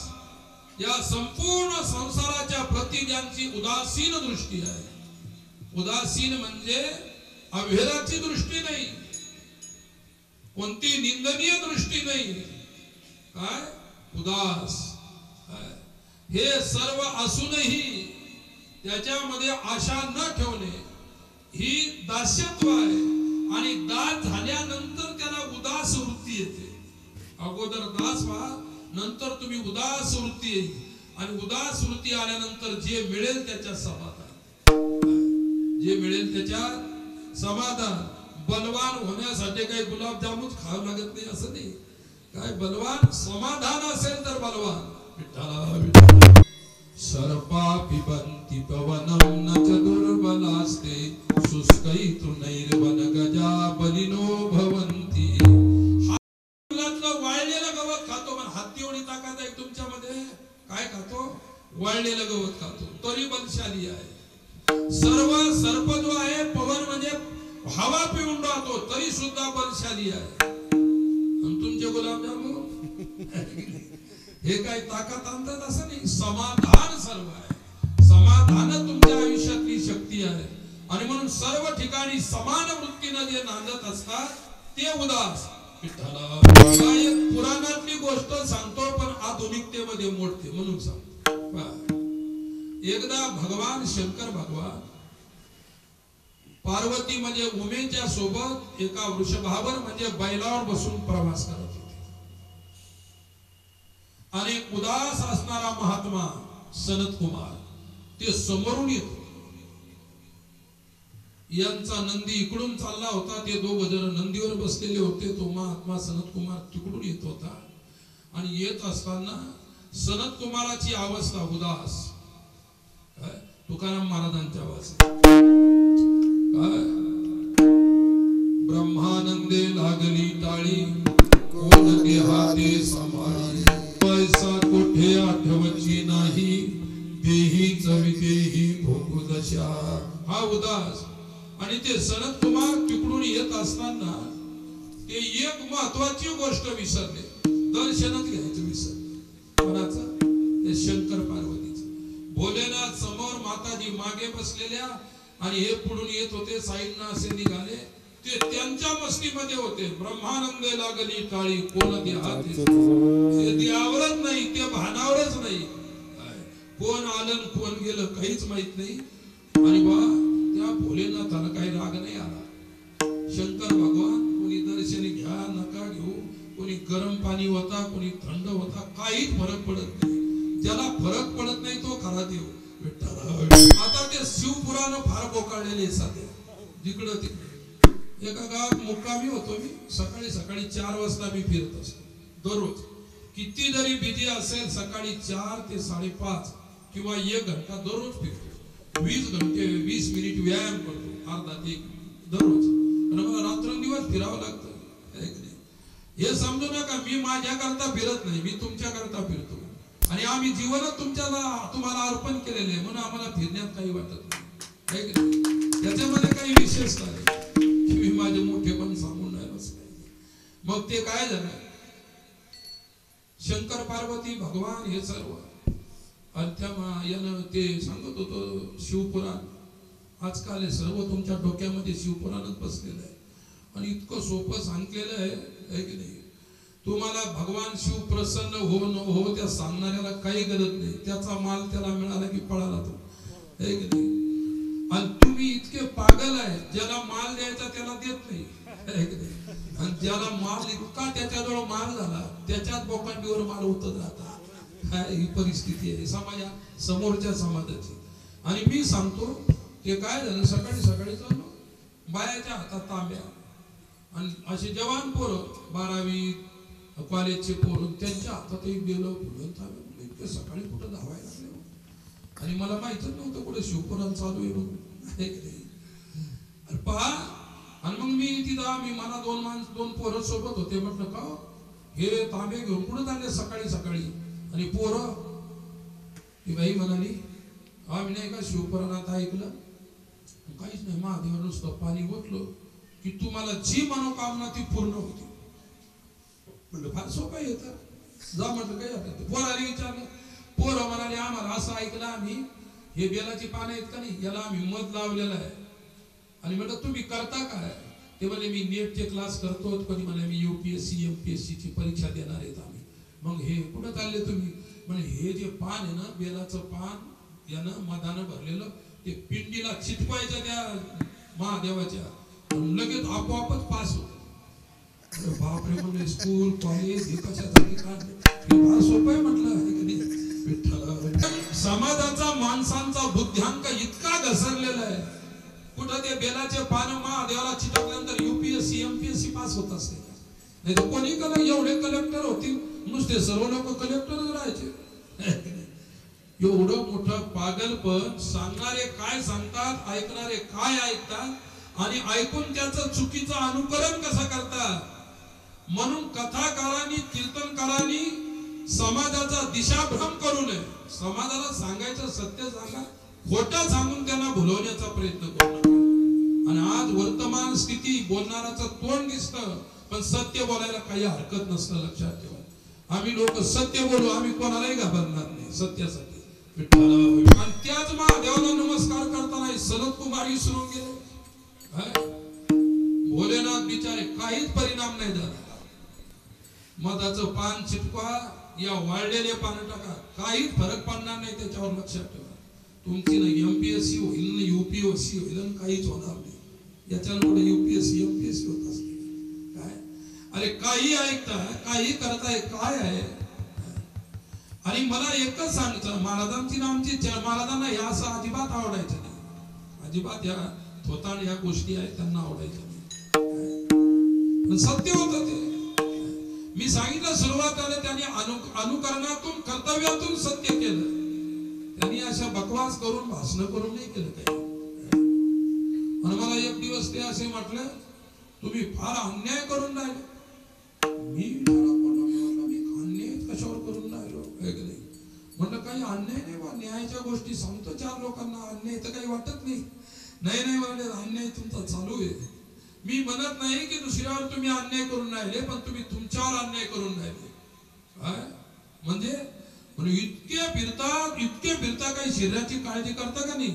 Speaker 3: या संपूर्ण संसाराच्या प्रति ज्यांची उदासीन दृष्टी आहे. उदासीन म्हणजे अभेदाची दृष्टी नाही, कोणती निंदनीय दृष्टी नाही, काय उदास. हे सर्व असूनही त्याच्यामध्ये आशा न ठेवणे ही दास्यत्व आहे. आणि दास झाल्यानंतर त्याला उदास वृत्ती येते. अगोदर दास व्हा, नंतर तुम्ही उदास वृत्ती येईल. आणि उदास वृत्ती आल्यानंतर जे मिळेल त्याच्या समाधान, जे मिळेल त्याच्या समाधान. बलवान होण्यासाठी काही गुलाबजामुन खावं लागत नाही असं नाही. काय बलवान समाधान असेल तर बलवान. विठ्ठला सर्पा पिबंती पवनम न च दुर्बलास्ते शुष्कैतु नैर्वन गजा बलिनो भवन्ति. वाळलेलं गवत खातो, पण हत्ती एवढी ताकद आहे तुमच्यामध्ये. काय खातो? वाळलेलं गवत खातो, तरी बलशाली आहे. सर्व सर्प जो आहे, पवन म्हणजे हवा पिऊन राहतो, तरी सुद्धा बलशाली आहे. आणि तुमचे गुलाबजामुन हे काय ताकद आणतात असं नाही. समाधान सर्व आहे. समाधान तुमच्या आयुष्यातली शक्ती आहे. आणि म्हणून सर्व ठिकाणी समान वृत्तीने जे नांदत असतात ते उदास. एक पुराणातली गोष्ट सांगतो, पण आधुनिकतेमध्ये मोडते म्हणून सांगतो. एकदा भगवान शंकर भगवान पार्वती म्हणजे उमेच्या सोबत एका वृषभावर म्हणजे बैलावर बसून प्रवास करत होते. आणि उदास असणारा महात्मा सनत कुमार ते समोरून येतो. यांचा नंदी इकडून चालला होता, ते दोघ जण नंदीवर बसलेले होते. तो महात्मा सनत कुमार तिकडून येत होता. आणि येत असताना सनत कुमाराची अवस्था उदास. तुकाराम महाराजांच्या अवस्था काय? ब्रह्मानंदे लागली टाळी, कोण देहाते समाळी, पैसा कोठे आठवची नाही, देही चवितेही भोगू दशा. हा उदास. आणि ते सनत कुमार तिकडून येत असताना ते एक महत्वाची गोष्ट विसरले. दर्शनच घ्यायचं विसरले. कोणाचं? ते शंकर पार्वतीचं. भोलेनाथ समोर, माताजी मागे बसलेल्या, आणि हे पुढून येत होते, साईडना असे निघाले. ते त्यांच्या मस्तीमध्ये होते. ब्रह्मानंदे लागली टाळी, कोण देहाते. ते देहावरच नाही, ते भानावरच नाही. कोण आलं कोण गेलं काहीच माहित नाही. आणि बा त्या भोलेनाथाला काही राग नाही आला. शंकर भगवान कोणी दर्शनी घ्या नका घेऊ, कोणी गरम पाणी होता, कोणी थंड होता, काहीच फरक पडत नाही. ज्याला फरक पडत नाही तो खरा देव. आता ते शिवपुराण फार बोकाळलेले साधे जिकडं तिकडे. एका गावात मुक्कामी होतो मी. सकाळी सकाळी 4 वाजता मी फिरत असतो दररोज. किती जरी बिझी असेल, सकाळी 4 ते 5:30 किंवा 1 घंटा दररोज फिरतो. 20 घंटे 20 मिनिट व्यायाम करतो, अर्धा ते 1 दररोज. आणि मला रात्रंदिवस फिरावं लागतं. हे समजू नका मी माझ्या करता फिरत नाही, मी तुमच्या करता फिरतो. आणि आम्ही जीवनच तुम्हाला अर्पण केलेले आहे, म्हणून आम्हाला फिरण्यात काही वाटत नाही. त्याच्यामध्ये काही विशेष नाही की मी माझे मोठेपण सांगून नाही बसले. मग ते काय झालं, शंकर पार्वती भगवान हे सर्व. आणि त्या यानं ते सांगत होतो शिवपुराण. आजकाल हे सर्व तुमच्या डोक्यामध्ये शिवपुराणच बसलेलं आहे. आणि इतकं सोपं सांगितलेलं आहे की नाही. तुम्हाला भगवान शिव प्रसन्न हो न हो त्या सांगणाऱ्याला काही गरज नाही. त्याचा माल त्याला मिळाला की पळाला तो, है की नाही. आणि तुम्ही इतके पागल आहे, ज्याला माल द्यायचा त्याला देत नाही, है की नाही. आणि ज्याला माल इतका त्याच्याजवळ माल झाला, त्याच्याच बोकांडीवर माल होतच राहता. ही परिस्थिती आहे समोरच्या समाजाची. आणि मी सांगतो ते काय झालं, सकाळी सकाळी चाललो, बायाच्या हातात तांब्या. आणि असे जवान पोरं 12वी कॉलेजचे पोरं, त्यांच्या हातात एक गेलं फुलं तांब्या. इतके सकाळी कुठं धावायला लागले. आणि मला माहितच नव्हतं कुठे शिवपुराण चालू आहे म्हणून. पहा. आणि मग मी तिथं मला 2 पोरं सोबत होते. म्हटलं का हे तांबे घेऊन कुठं चालले सकाळी सकाळी. आणि पोरं ती बाई म्हणाली, आम्ही नाही का शिवपुराणात ऐकलं काहीच नाही, महादेवानं नुसतं पाणी ओतलं की तुम्हाला जी मनोकामना ती पूर्ण होती. म्हणलं फार सोपं येतं, जा म्हटलं काही आता. पोराला विचारलं, पोरं म्हणाले आम्हाला असं ऐकलं आम्ही, हे बेलाची पानं आहेत का नाही, याला आम्ही मध लावलेलं आहे. आणि म्हटलं तुम्ही करता काय? ते म्हणे मी नेटचे क्लास करतो, कधी म्हणे मी UPSC MPSC ची परीक्षा देणार आहेत आम्ही. मग हे कुठं चालले तुम्ही? म्हणजे हे जे पान आहे ना, बेलाचं पान यानं मधानं भरलेलं, ते पिंडीला चिटकवायच्या त्या महादेवाच्या, लगेच आपोआपच पास होत. बापरे म्हणजे स्कूल कॉलेज हे कशासाठी काढले, हे फार सोपं आहे म्हटलं. समाजाचा माणसांचा बुद्ध्यांक इतका घसरलेला आहे, कुठं ते बेलाचे पान महादेवाला चिटकल्यानंतर UPSC MPSC पास होत असते. नाही तर कोणी एवढे कलेक्टर होतील, नुसते सर्व लोक कलेक्टरच राहायचे. एवढं मोठं पागलपण. सांगणारे काय सांगतात, ऐकणारे काय ऐकतात, आणि ऐकून त्याचं चुकीचं अनुकरण कसं करतात. म्हणून कथाकारांनी कीर्तनकारांनी समाजाचा दिशाभ्रम करू नये. समाजाला सांगायचं सत्य सांगा, खोटं सांगून त्यांना भुलवण्याचा प्रयत्न करू नका. आणि आज वर्तमान स्थिती बोलणाराचं तोंड दिसतं, पण सत्य बोलायला काही हरकत नसतं. लक्षात ठेवा, आम्ही लोक सत्य बोलू, आम्ही कोणालाही घाबरणार नाही सत्यासाठी. आणि त्याच महादेवाला नमस्कार करताना सनत कुमार विसरून गेले. भोलेनाथ बिचारे काहीच परिणाम नाही झाला. मधाचं पान चिटकवा या वाळलेले पान टाका, काहीच फरक पडणार नाही त्याच्यावर. लक्षात ठेवा, तुमची ना MPSC होईल ना UPSC होईल ना काहीच होणार नाही. याच्यावर पुढे UPSC MPSC होत असते काय? अरे काही ऐकता, काही करताय काय आहे? आणि मला एकच सांगायचं, महाराजांची ना आमची महाराजांना हे असं अजिबात आवडायचं नाही. अजिबात या थोतांड या गोष्टी आहेत त्यांना आवडायच्या नाही. सत्य होतं ते. मी सांगितलं सुरुवातीला त्यांनी अनुकरणातून कर्तव्यातून सत्य केलं. त्यांनी अशा बकवास करून भाषण करून नाही केलं काही. आणि मला एक दिवस ते असे म्हटलं, तुम्ही फार अन्याय करून राहिले. मी अन्याय कशावर करून राहिलो? म्हटलं काही अन्याय नाही बा, न्यायाच्या गोष्टी सांगतो चार लोकांना, अन्याय तर काही वाटत नाही. नाही म्हणले, अन्याय तुमचा चालू आहे. मी म्हणत नाही की दुसऱ्यावर तुम्ही अन्याय करून राहिले, पण तुम्ही तुमच्यावर अन्याय करून राहिले. म्हणजे इतके फिरता काही शरीराची काळजी करता का नाही?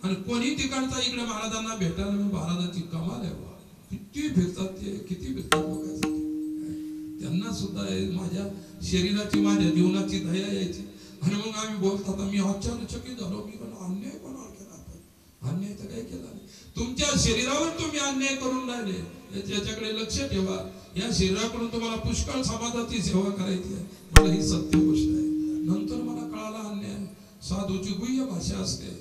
Speaker 3: आणि कोणी ठिकाणचा इकडे महाराजांना भेटायला, महाराजांची कमाल आहे बा. किती फिरतात ते, किती फिरतात बघायसाठी. त्यांना सुद्धा माझ्या शरीराची, माझ्या जीवनाची दया यायची. आणि मग आम्ही बोलतात, मी आश्चर्यचकित झालो. मी म्हणलं अन्याय कोणावर केला आपण? अन्याय तर काही केला नाही. तुमच्या शरीरावर तुम्ही अन्याय करून राहिले, याच्याकडे लक्ष ठेवा. या शरीराकडून तुम्हाला पुष्कळ समाजाची सेवा करायची आहे. मला ही सत्य गोष्ट आहे. नंतर मला कळाला अन्याय साधूची गुह्य भाषा असते.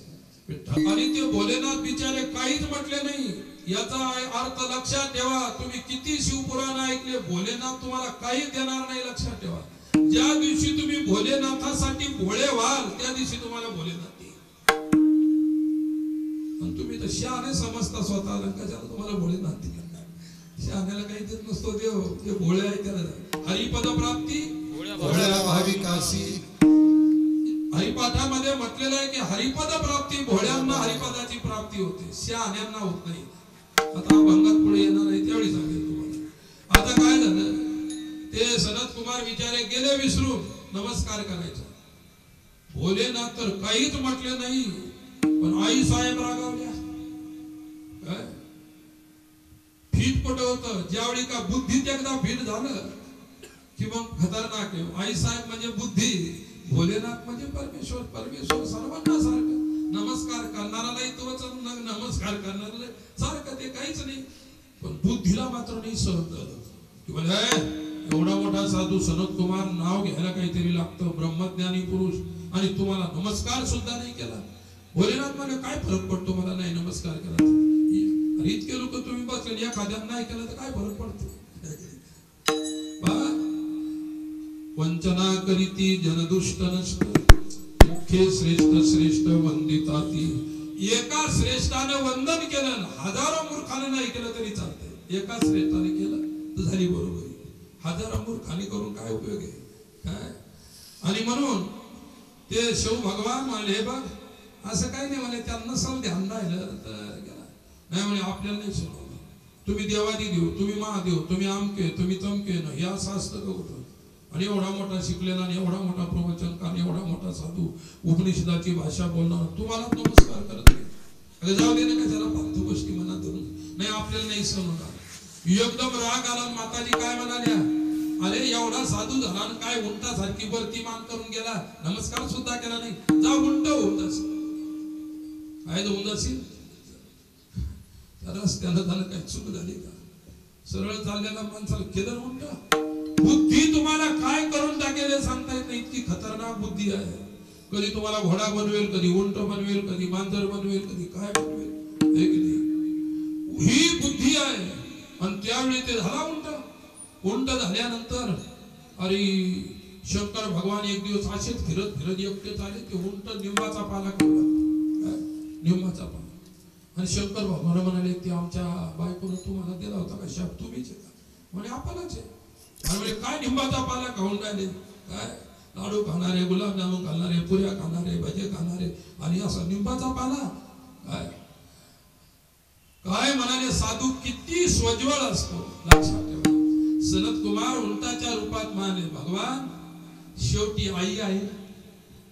Speaker 3: आणि ते भोलेनाथ बिचारे काहीच म्हटले नाही. याचा अर्थ लक्षात ठेवा, तुम्ही किती शिवपुराण ऐकले, भोलेनाथ तुम्हाला काहीच देणार नाही. लक्षात ठेवा, ज्या दिवशी तुम्ही भोलेनाथासाठी भोळे व्हाल त्या दिवशी तुम्हाला भोलेनाथ देईल. आणि तुम्ही तर शहाणे समजता स्वतःला, कशाला तुम्हाला भोलेनाथ दिला? शहाण्याला काही देत नसतो देव, ते भोळे आहे त्याला. हरिपद प्राप्ती
Speaker 2: भोळ्या भाविकासी.
Speaker 3: हरिपाठामध्ये म्हटलेलं आहे की हरिपद प्राप्ती, भोळ्यांना हरिपदाची प्राप्ती होते, शहाण्यांना होत नाही. आता भंगात पुढे येणार आहे त्यावेळी सांगेल तुम्हाला. आता काय झालं, ते सनत कुमार विचारे गेले विसरून नमस्कार करायचा. भोलेनाथ तर काहीच म्हटले नाही, पण आई साहेब रागावल्या. काय फीट कुठं होतं? ज्यावेळी का बुद्धीत एकदा फीट झालं की मग खतरनाक आहे. आई साहेब म्हणजे बुद्धी, भोलेनाथ म्हणजे परमेश्वर. परमेश्वर सर्वांना सारखं, नमस्कार करणारालाही तोच, नमस्कार करणाऱ्याला सारखं, ते काहीच नाही. पण बुद्धीला मात्र नाही सहन झालं. एवढा मोठा साधू सनत कुमार, नाव घ्यायला काहीतरी लागतं, ब्रह्मज्ञानी पुरुष, आणि तुम्हाला नमस्कार सुद्धा नाही केला. भोलेनाथ म्हणजे काय फरक पडतो मला नाही नमस्कार केला? अरे इतके लोक तुम्ही बसले, एखाद्यानं नाही केलं तर काय फरक पडतो? वंचना करीती जनदुष्ट नष्ट, मुख्य श्रेष्ठ वंदिताती. एका श्रेष्ठाने वंदन केलं, हजारो मूर्खाने नाही केलं तरी चालतंय. एका श्रेष्ठाने केलं तर झाली बरोबरी. हजारो मूर्खाने करून काय उपयोग आहे? काय? आणि म्हणून ते शिव भगवान म्हणाले, हे बघ असं काही नाही म्हणे, त्यांना नसल ध्यान राहिलं तर गेला. नाही म्हणे आपल्याला नाही सहन होणार. तुम्ही देवादी देव, तुम्ही महादेव, तुम्ही आमके, तुम्ही तमके ना, हे असं असतं का कुठं? आणि एवढा मोठा शिकलेला आणि एवढा मोठा प्रवचनकार, एवढा मोठा साधू, उपनिषदाची भाषा बोलणार, तुम्हाला नमस्कार करत नाही. अरे जाऊ दे ना, का त्याला फालतू गोष्टी मनात धरून नाही, आपल्याला नाही सहन होणार. एकदम राग आला. माताजी काय म्हणाल्या, अरे एवढा साधू झाला आणि काय उंटासारखी वरती मान करून गेला, नमस्कार सुद्धा केला नाही, जा उंट होऊन जाशील. काय होऊन जाशील? त्या रस्त्याला झालं काय चूक झाली का? सरळ चाललेला माणसाला केलं उंट. बुद्धी तुम्हाला काय करून टाकेल हे सांगता येत नाही, इतकी खतरनाक बुद्धी आहे. कधी तुम्हाला घोडा बनवेल, कधी उंट बनवेल, कधी मांजर बनवेल, कधी काय बनवेल. ही बुद्धी आहे. आणि त्यावेळी ते झाला उंट झाल्यानंतर अरे शंकर भगवान एक दिवस असेच फिरत फिरत एकटे झाले. ते उंट निंबाचा पाला खाऊ निंबाचा पाला. आणि शंकर भगवान म्हणाले, ते आमच्या बायकोनं तुम्हाला दिला होता का शाप, तुम्हीच आहे का? म्हणे आपणच आहे. आणि म्हणजे काय निंबाचा पाला खाऊन राहिले, काय लाडू खाणारे, गुलाबजामुन खाणारे, पुऱ्या खाणारे, भजे खाणारे, आणि असा निंबाचा पाला काय? काय म्हणाले, साधू किती स्वज्वळ असतो लक्षात ठेवा. सनत कुमार उंटाच्या रूपात म्हणाले, भगवान शेवटी आई आहे,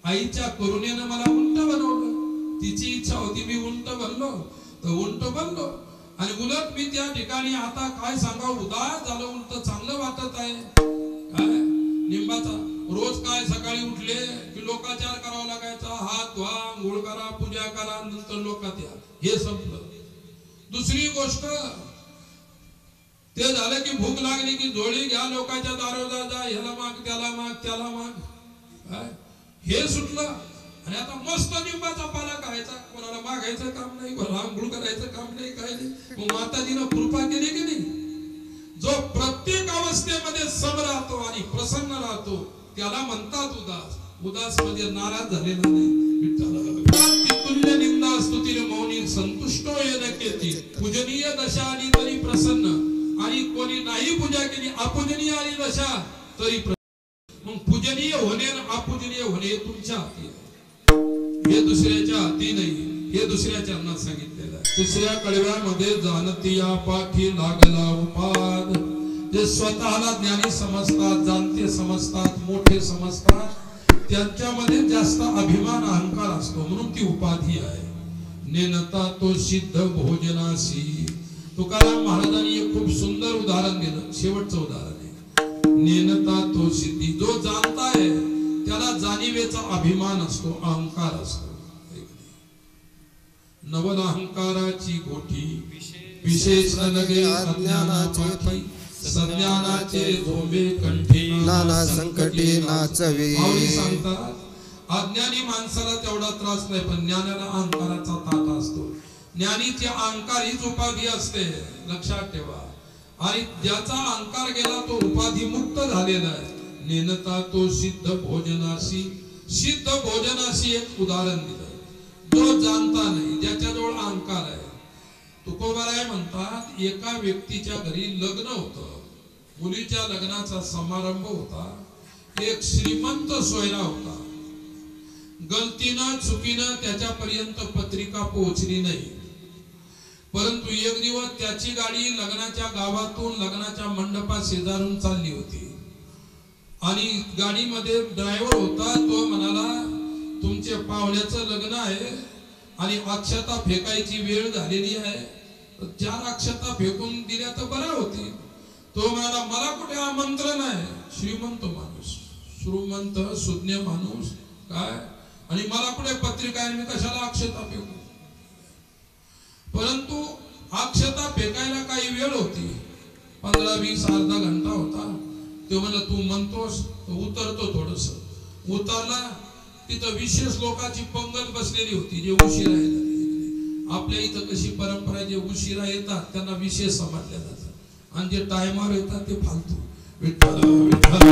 Speaker 3: आईच्या करुणेनं मला उंट बनवलं. तिची इच्छा होती मी उंट बनलो तर उंट बनलो. आणि उलट मी त्या ठिकाणी आता काय सांगावं, उदास झालं. उलट चांगलं वाटत आहे. काय निंबाचा रोज काय सकाळी उठले की लोकाचार करावा लागायचा, हात धुवा, आंघोळ करा, पूजा करा, नंतर लोकात या, हे संपलं. दुसरी गोष्ट, ते झालं की भूक लागली की जोडी घ्या, लोकांच्या दारोदार जा, ह्याला माग, त्याला माग, त्याला माग, काय हे सुटलं. आणि आता मस्त निंबाचा पाला खायचा, कोणाला मागायचं काम नाही, कोणाला आंघोळ करायचं काम नाही, काय नाही. मग माताजीनं कृपा केली की नाही? जो प्रत्येक अवस्थेमध्ये सम राहतो आणि प्रसन्न राहतो त्याला म्हणतात उदास. उदास म्हणजे नाराज झालेला नाही. तुल्य निंदा स्तुतीर मौनी संतुष्टो येन केती, पूजनीय दशा आली तरी प्रसन्न, आणि कोणी नाही पूजा केली, अपूजनीय आली दशा तरी प्रसन्न. मग पूजनीय होणे आणि अपूजनीय होणे तुमच्या हाती आहे. हे दुसऱ्याच्या हाती नाही, हे दुसऱ्याच्या अन्नात सांगितलेलं आहे. तिसऱ्या कडव्यामध्ये जाणतिया पाठी लागला उपाद. जे स्वतःला ज्ञानी समजतात, जाणते समजतात, मोठे समजतात, त्यांच्यामध्ये जास्त अभिमान अहंकार असतो, म्हणून ती उपाधी आहे. नेनता तो सिद्ध भोजनासी. तुकाराम महाराजांनी एक खूप सुंदर उदाहरण दिलं, शेवटचं उदाहरण आहे. नेनता तो सिद्धी. जो जाणताय त्याला जाणीवेचा अभिमान असतो, अहंकार असतो. नवल अहंकाराची गोठी विशेष लगे अज्ञानाचे, सज्ञानाचे झोंबे कंठी,
Speaker 2: नाना संकटी नाचवी.
Speaker 3: सांगतात अज्ञानी माणसाला तेवढा त्रास नाही, पण ज्ञानाला अहंकाराचा ताटा असतो. ज्ञानीची अहंकार हीच उपाधी असते, लक्षात ठेवा. आणि ज्याचा अहंकार गेला तो उपाधी मुक्त झालेला आहे. नेनता तो सिद्ध भोजनाशी. सिद्ध भोजनाशी एक उदाहरण दिलं. जो जाणता नाही, ज्याच्याजवळ अहंकार आहे. तुकोबाराय म्हणतात, एका व्यक्तीच्या घरी लग्न होतं, मुलीच्या लग्नाचा समारंभ होता. एक श्रीमंत सोयरा होता. गलतीनं चुकीनं त्याच्यापर्यंत पत्रिका पोहोचली नाही, परंतु एक दिवस त्याची गाडी लग्नाच्या गावातून लग्नाच्या मंडपा शेजारून चालली होती. आणि गाडीमध्ये ड्रायव्हर होता. तो म्हणाला, तुमच्या पाहुण्याचं लग्न आहे आणि अक्षता फेकायची वेळ झालेली आहे, तर 4 अक्षता फेकून दिल्या तर बऱ्या होती. तो म्हणाला, मला कुठे आमंत्रण आहे. श्रीमंत माणूस, श्रीमंत सुज्ञ माणूस, काय, आणि मला कुठे पत्रिका आहे, मी कशाला अक्षता फेकू. परंतु अक्षता फेकायला काही वेळ होती, 15-20 अर्धा घंटा होता. तो म्हणला, तू म्हणतोस उतरतो. थोडस उतरला. तिथं विशेष लोकांची पंगत बसलेली होती, जे उशिरा येतात. आपल्या इथं कशी परंपरा, जे उशिरा येतात त्यांना विशेष समजल्या जातात, आणि जे टायमावर येतात ते फालतू. विठ्ठल विठ्ठल.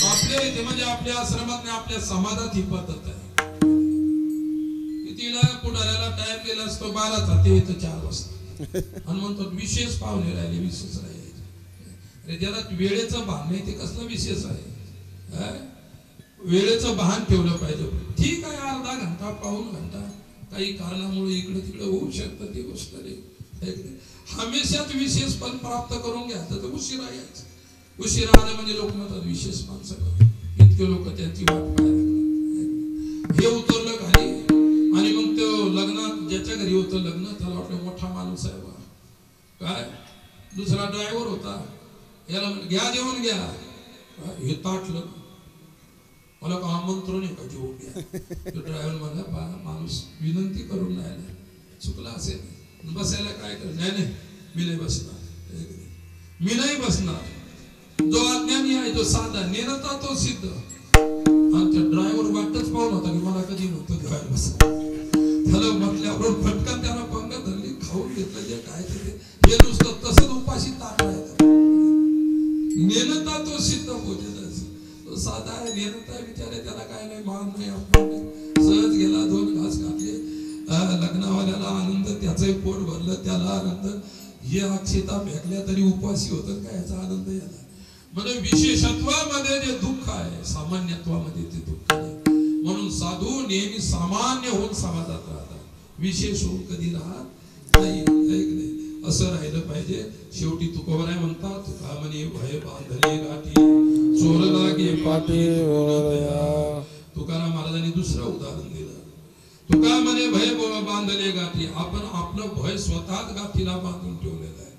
Speaker 3: आपल्या इथे म्हणजे आपल्या आश्रमात, आपल्या समाजात ही पद्धत आहे. तिला पुढाऱ्याला टाइम दिला असतो 12चा, ते इथं 4 वाजता. आणि म्हणतो विशेष पाहुणे राहिले, विशेष राहिले. अरे ज्याला वेळेचं भान नाही ते कसलं विशेष आहे. वेळेचं भान ठेवलं पाहिजे. ठीक आहे, अर्धा घंटा पाऊण घंटा काही कारणामुळे इकडे तिकडे होऊ शकतं, ती गोष्ट नाही. हमेशाच विशेष फल प्राप्त करून घ्या तर उशिरा यायचं. उशिरा आलं म्हणजे लोक म्हणतात विशेष माणसं, इतके लोक त्यांची वाट पाहायला लागतात. हे उतरलं खाली आणि मग तो लग्नात ज्याच्या घरी होतं लग्न त्याला वाटलं मोठा माणूस आहे बा, काय दुसरा ड्रायव्हर होता, याला घ्या जेवण घ्या. हे ताटलं, मला का आमंत्रण आहे का जेवण घ्या. तो ड्रायव्हर म्हणला बा माणूस विनंती करून राहिला, चुकला असेल बसायला काय कर. नाही मी नाही बसणार, मी नाही बसणार. जो अज्ञानी आहे जो साधा नेनता तो सिद्ध. आणि त्या ड्रायव्हर वाटच पाहून होता की मला कधी नव्हतं जेवायला बस. त्याला म्हटल्यावर पटकन त्याला पंगत धरली, खाऊन घेतलं जे काय ते नुसतं तसंच उपाशी ताट राहिलं. नेनता तो सिद्ध भोजन, तो साधा आहे, नेनता विचारे त्याला काय नाही, मान नाही, अपमान नाही. सहज गेला, 2 घास खाल्ले. लग्नावाल्याला आनंद, त्याचंही पोट भरलं, त्याला आनंद. हे अक्षता फेकल्या तरी उपाशी होतं, काय याचा आनंद याला. म्हणजे विशेषत्वामध्ये जे दुःख आहे सामान्यत्वामध्ये ते दुःख नाही. म्हणून साधू नेहमी सामान्य होऊन समाजात राहतात, विशेष होऊन कधी राहत नाही. असं राहिलं पाहिजे. शेवटी तुकोबराय म्हणतात, तुका म्हणे भय बांधले गाठी चोर लागे पाठी. तुकाराम महाराजांनी दुसरं उदाहरण दिलं. तुका म्हणे भय बांधले गाठी, आपण आपलं भय स्वतःच गाठीला बांधून ठेवलेलं आहे.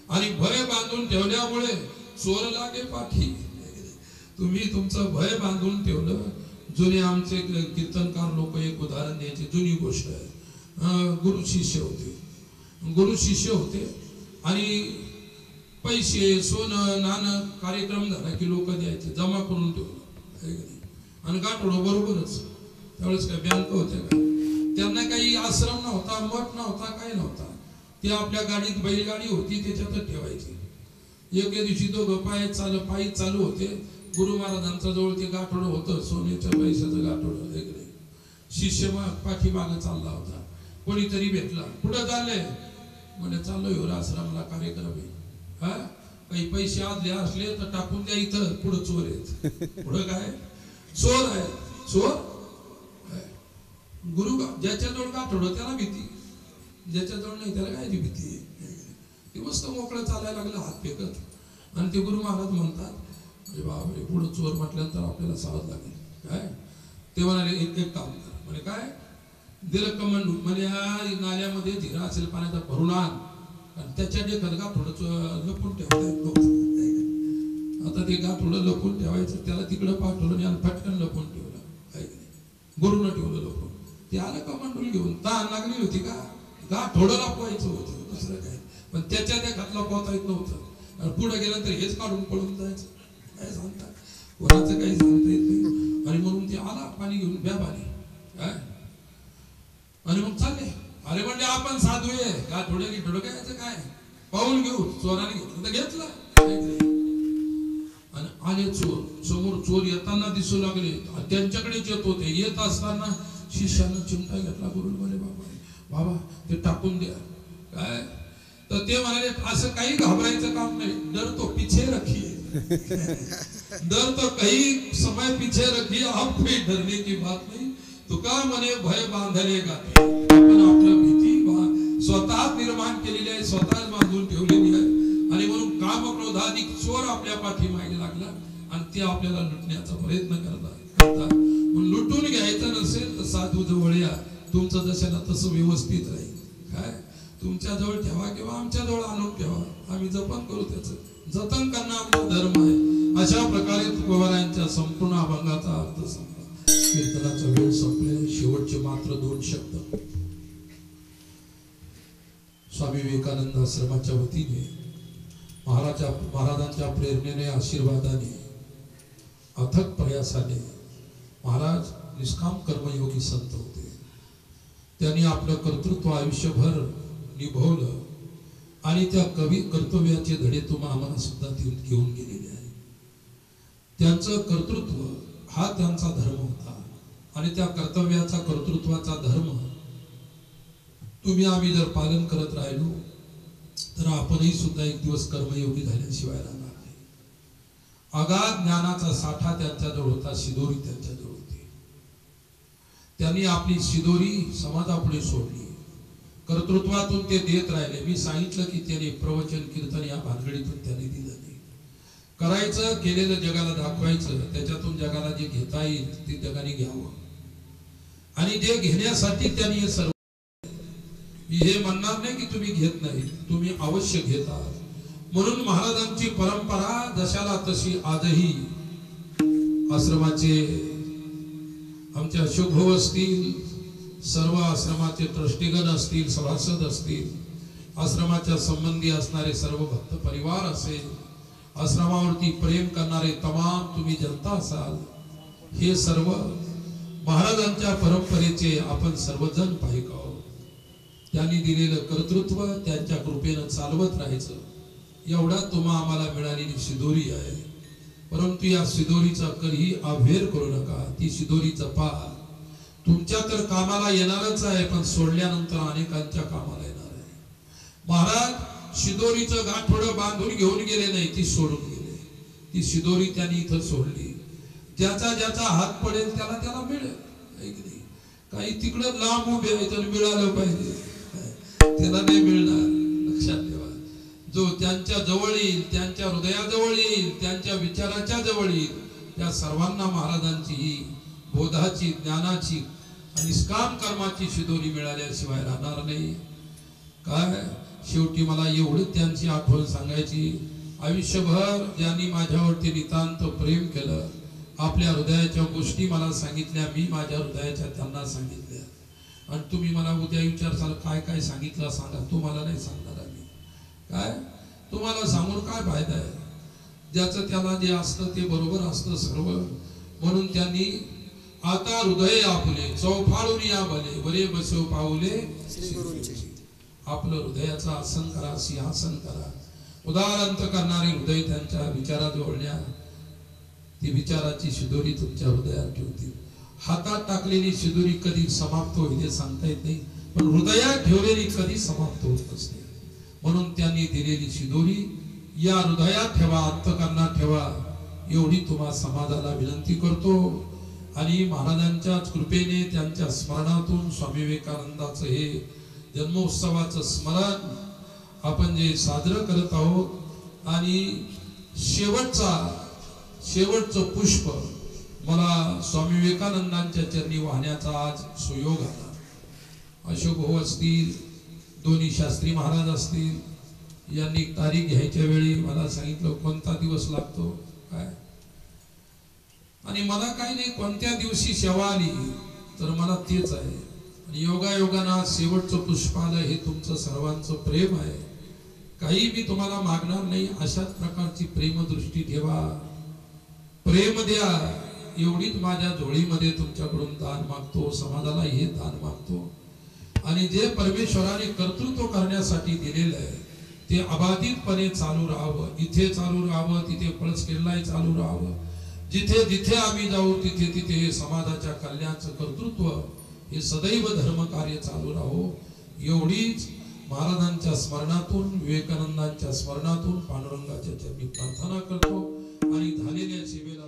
Speaker 3: आणि भय बांधून ठेवल्यामुळे चोर लागे पाठी. तुम्ही तुमचं भय बांधून ठेवलं. जुने आमचे कीर्तनकार लोक एक उदाहरण द्यायचे, जुनी गोष्ट आहे. गुरु शिष्य होते आणि पैसे सोनं नाणं कार्यक्रम झाला की लोक द्यायचे, जमा करून ठेवलं. आणि गाठोडं बरोबरच, त्यावेळेस काय बँक होत्या का, त्यांना काही आश्रम नव्हता, मठ नव्हता, काही नव्हता. ते आपल्या गाडीत बैलगाडी होती त्याच्यातच ठेवायची. एके दिवशी दोघं पायी चालू होते. गुरु महाराजांच्या जवळ ते गाठोडं होतं, सोन्याच्या पैशाचं गाठोडं. शिष्य पाठीमागं चालला होता. कोणीतरी भेटला, कुठं चाललंय म्हणजे चाललो एवढं आश्रमला कार्यक्रम आहे. हा काही पैसे आदले असले तर टाकून द्या इथं, पुढं चोर आहेत. पुढं काय चोर आहे, चोर. गुरु ज्याच्याजवळ गाठोडं त्याला भीती, ज्याच्याजवळ नाही त्याला काय भीती. ते मस्त मोकळं चालायला लागलं हात फेकत. आणि ते गुरु महाराज म्हणतात, अरे बापरे पुढं चोर म्हटल्यानंतर आपल्याला सावध लागेल. काय ते म्हणाले, एक काम करा. म्हणे काय दिलं कमंडू, म्हणजे नाल्यामध्ये धीरा असेल पाण्याचा भरून आण, आणि त्याच्या देखत गाठोडं लपून ठेवता येत नव्हतं. आता ते गाठोडं लपून ठेवायचं, त्याला तिकडं पाठवलं आणि पटकन लपून ठेवलं. काय गुरुनं ठेवलं लपून. ते आलं कमंडूल घेऊन, तहान लागली होती का, गाठोडं लपवायचं होतं, दुसरं काय. पण त्याच्या देखत लपवता येत नव्हतं. आणि पुढे गेल्यानंतर हेच काढून पळून जायचं. काय सांगता, कोणाचं काही सांगता येत नाही. आणि म्हणून ते आला पाणी घेऊन, ब्या पाणी काय, आणि मग चालले. अरे म्हणजे आपण साधू आहे, गाठोडं गिठोडं काय पाहून घेऊ. चोराने घेतलं तर घेतलं. आणि आले चोर, समोर चोर येताना दिसू लागले, त्यांच्याकडेच येत होते. येत असताना शिष्यानं चिमटा घेतला. गुरु म्हणे बाबा ते टाकून द्या. काय तर ते म्हणाले, असं काही घाबरायचं काम नाही, डर तो पीछे रखिए. डर तो कई समय पीछे रखिए, आप कोई डरने की बात नहीं. तुका म्हणे भय बांधले गाठी. आपण आपलं भीती स्वतः निर्माण केलेली आहे, स्वतःच बांधून ठेवलेली आहे. आणि म्हणून काम क्रोधाधिक चोर आपल्या पाठीमागे लागला आणि ते आपल्याला लुटण्याचा प्रयत्न करतात. म्हणून लुटून घ्यायचं नसेल तर साधू जवळ या. तुमचं जसं तसं व्यवस्थित राहील. काय तुमच्या जवळ ठेवा किंवा आमच्या जवळ आणून ठेवा, आम्ही जपन करू. त्याचं जतन करणं आमचा धर्म आहे. अशा प्रकारे तुकोबारायांच्या संपूर्ण अभंगाचा अर्थ सांगा. कीर्तनाचा वेळ संपले. शेवटचे मात्र 2 शब्द. स्वामी विवेकानंद आश्रमाच्या वतीने महाराजांच्या प्रेरणेने, आशीर्वादाने, अथक प्रयासाने महाराज निष्काम कर्मयोगी संत होते. त्यांनी आपलं कर्तृत्व आयुष्यभर निभवलं आणि त्या कर्तव्याचे धडे तुम्हा आम्हाला सुद्धा घेऊन गेलेले आहे. त्यांचं कर्तृत्व हा त्यांचा धर्म होता आणि त्या कर्तव्याचा, कर्तृत्वाचा धर्म तुम्ही आम्ही जर पालन करत राहिलो तर आपणही सुद्धा एक दिवस कर्मयोगी झाल्याशिवाय राहणार नाही. अगाध ज्ञानाचा साठा त्यांच्याजवळ होता, शिदोरी त्यांच्याजवळ होती. त्यांनी आपली शिदोरी समाजापुढे सोडली. कर्तृत्वातून ते देत राहिले. मी सांगितलं की त्याने प्रवचन कीर्तन या भानगडीतून त्यांनी दिलं नाही. करायचं, केलेलं जगाला दाखवायचं, त्याच्यातून जगाला जे घेता येईल ते जगाने घ्यावं. आणि जे घेण्यासाठी त्यांनी हे सर्व, मी हे म्हणणार नाही की तुम्ही घेत नाही, तुम्ही अवश्य घेता. म्हणून महाराजांची परंपरा जशाला तशी आजही आश्रमाचे आमचे अशोक भाऊ असतील, सर्व आश्रमाचे ट्रस्टीगण असतील, सभासद असतील, आश्रमाच्या संबंधी असणारे सर्व भक्त परिवार असेल, आश्रमावरती प्रेम करणारे तमाम तुम्ही जनता असाल, हे सर्व महाराजांच्या परंपरेचे आपण सर्वजण पाहिक आहोत. त्यांनी दिलेलं कर्तृत्व त्यांच्या कृपेनं चालवत राहायचं, एवढा तुम्हा आम्हाला मिळालेली शिदोरी आहे. परंतु या शिदोरीचा कधीही अव्हेर करू नका. ती शिदोरी जपा. तुमच्या तर कामाला येणारच आहे, पण सोडल्यानंतर अनेकांच्या कामाला येणार आहे. महाराज शिदोरीचं गाठोडं बांधून घेऊन गेले नाही, ती सोडून गेले. ती शिदोरी त्यांनी इथं सोडली. ज्याचा ज्याचा हात पडेल त्याला त्याला मिळेल. काही तिकडं लांब उभे आहे, तर मिळालं पाहिजे, त्याला नाही मिळणार. लक्षात ठेवा. जो त्यांच्या जवळ येईल, त्यांच्या हृदयाजवळ येईल, त्यांच्या विचाराच्या जवळ येईल, त्या सर्वांना महाराजांची ही बोधाची, ज्ञानाची आणि निष्काम कर्माची शिदोरी मिळाल्याशिवाय राहणार नाही. काय शेवटी मला एवढं त्यांची आठवण सांगायची. आयुष्यभर ज्यांनी माझ्यावरती नितांत प्रेम केलं, आपल्या हृदयाच्या गोष्टी मला सांगितल्या, मी माझ्या हृदयाच्या त्यांना सांगितल्या. आणि तुम्ही मला उद्या विचारसाल काय काय सांगितलं सांगा. तुम्हाला नाही सांगणार आम्ही. काय तुम्हाला सांगून काय फायदा आहे? ज्याचं त्याला जे असतं ते बरोबर असतं सर्व. म्हणून त्यांनी आता हृदय आपले चौफाळून या भले बरे बसव पाऊले आपलं हृदयाचं आसन करा, सिंहासन करा. उदाहरण करणारे हृदय त्यांच्या विचाराजवळ न्या. ती विचाराची शिदोरी तुमच्या हृदयात ठेवतील. हातात टाकलेली शिदोरी कधी समाप्त होईल हे सांगता येत नाही, पण हृदयात ठेवलेली कधी समाप्त होत नसते. म्हणून त्यांनी दिलेली शिदोरी या हृदयात ठेवा, अंतःकरणात ठेवा, एवढी तुम्हा समाजाला विनंती करतो. आणि महाराजांच्याच कृपेने त्यांच्या स्मरणातून स्वामी विवेकानंदाचं हे जन्मोत्सवाचं स्मरण आपण जे साजरं करत आहोत. आणि शेवटचं पुष्प मला स्वामी विवेकानंदांच्या चरणी वाहण्याचा आज सुयोग आला. अशोक भाऊ असतील, दोन्ही शास्त्री महाराज असतील, यांनी तारीख घ्यायच्या वेळी मला सांगितलं कोणता दिवस लागतो काय. आणि मला काही नाही, कोणत्या दिवशी सेवा आली तर मला तेच आहे. आणि योगायोगानं शेवटचं पुष्प आलं, हे तुमचं सर्वांचं प्रेम आहे. काही मी तुम्हाला मागणार नाही. अशाच प्रकारची प्रेमदृष्टी ठेवा, प्रेम द्या, एवढीच माझ्या झोळीमध्ये तुमच्याकडून दान मागतो. समाजाला हे दान मागतो. आणि जे परमेश्वराने कर्तृत्व करण्यासाठी दिलेलं आहे ते अबाधितपणे चालू राहावं. इथे चालू राहावं, तिथे पळसखेडलाही चालू राहावं. जिथे जिथे आम्ही जाऊ तिथे तिथे समाजाच्या कल्याणाचं कर्तृत्व हे सदैव धर्म कार्य चालू राहो. एवढीच महाराजांच्या स्मरणातून, विवेकानंदांच्या स्मरणातून पांडुरंगाच्या चरणी प्रार्थना करतो. आणि झालेल्या सेवेला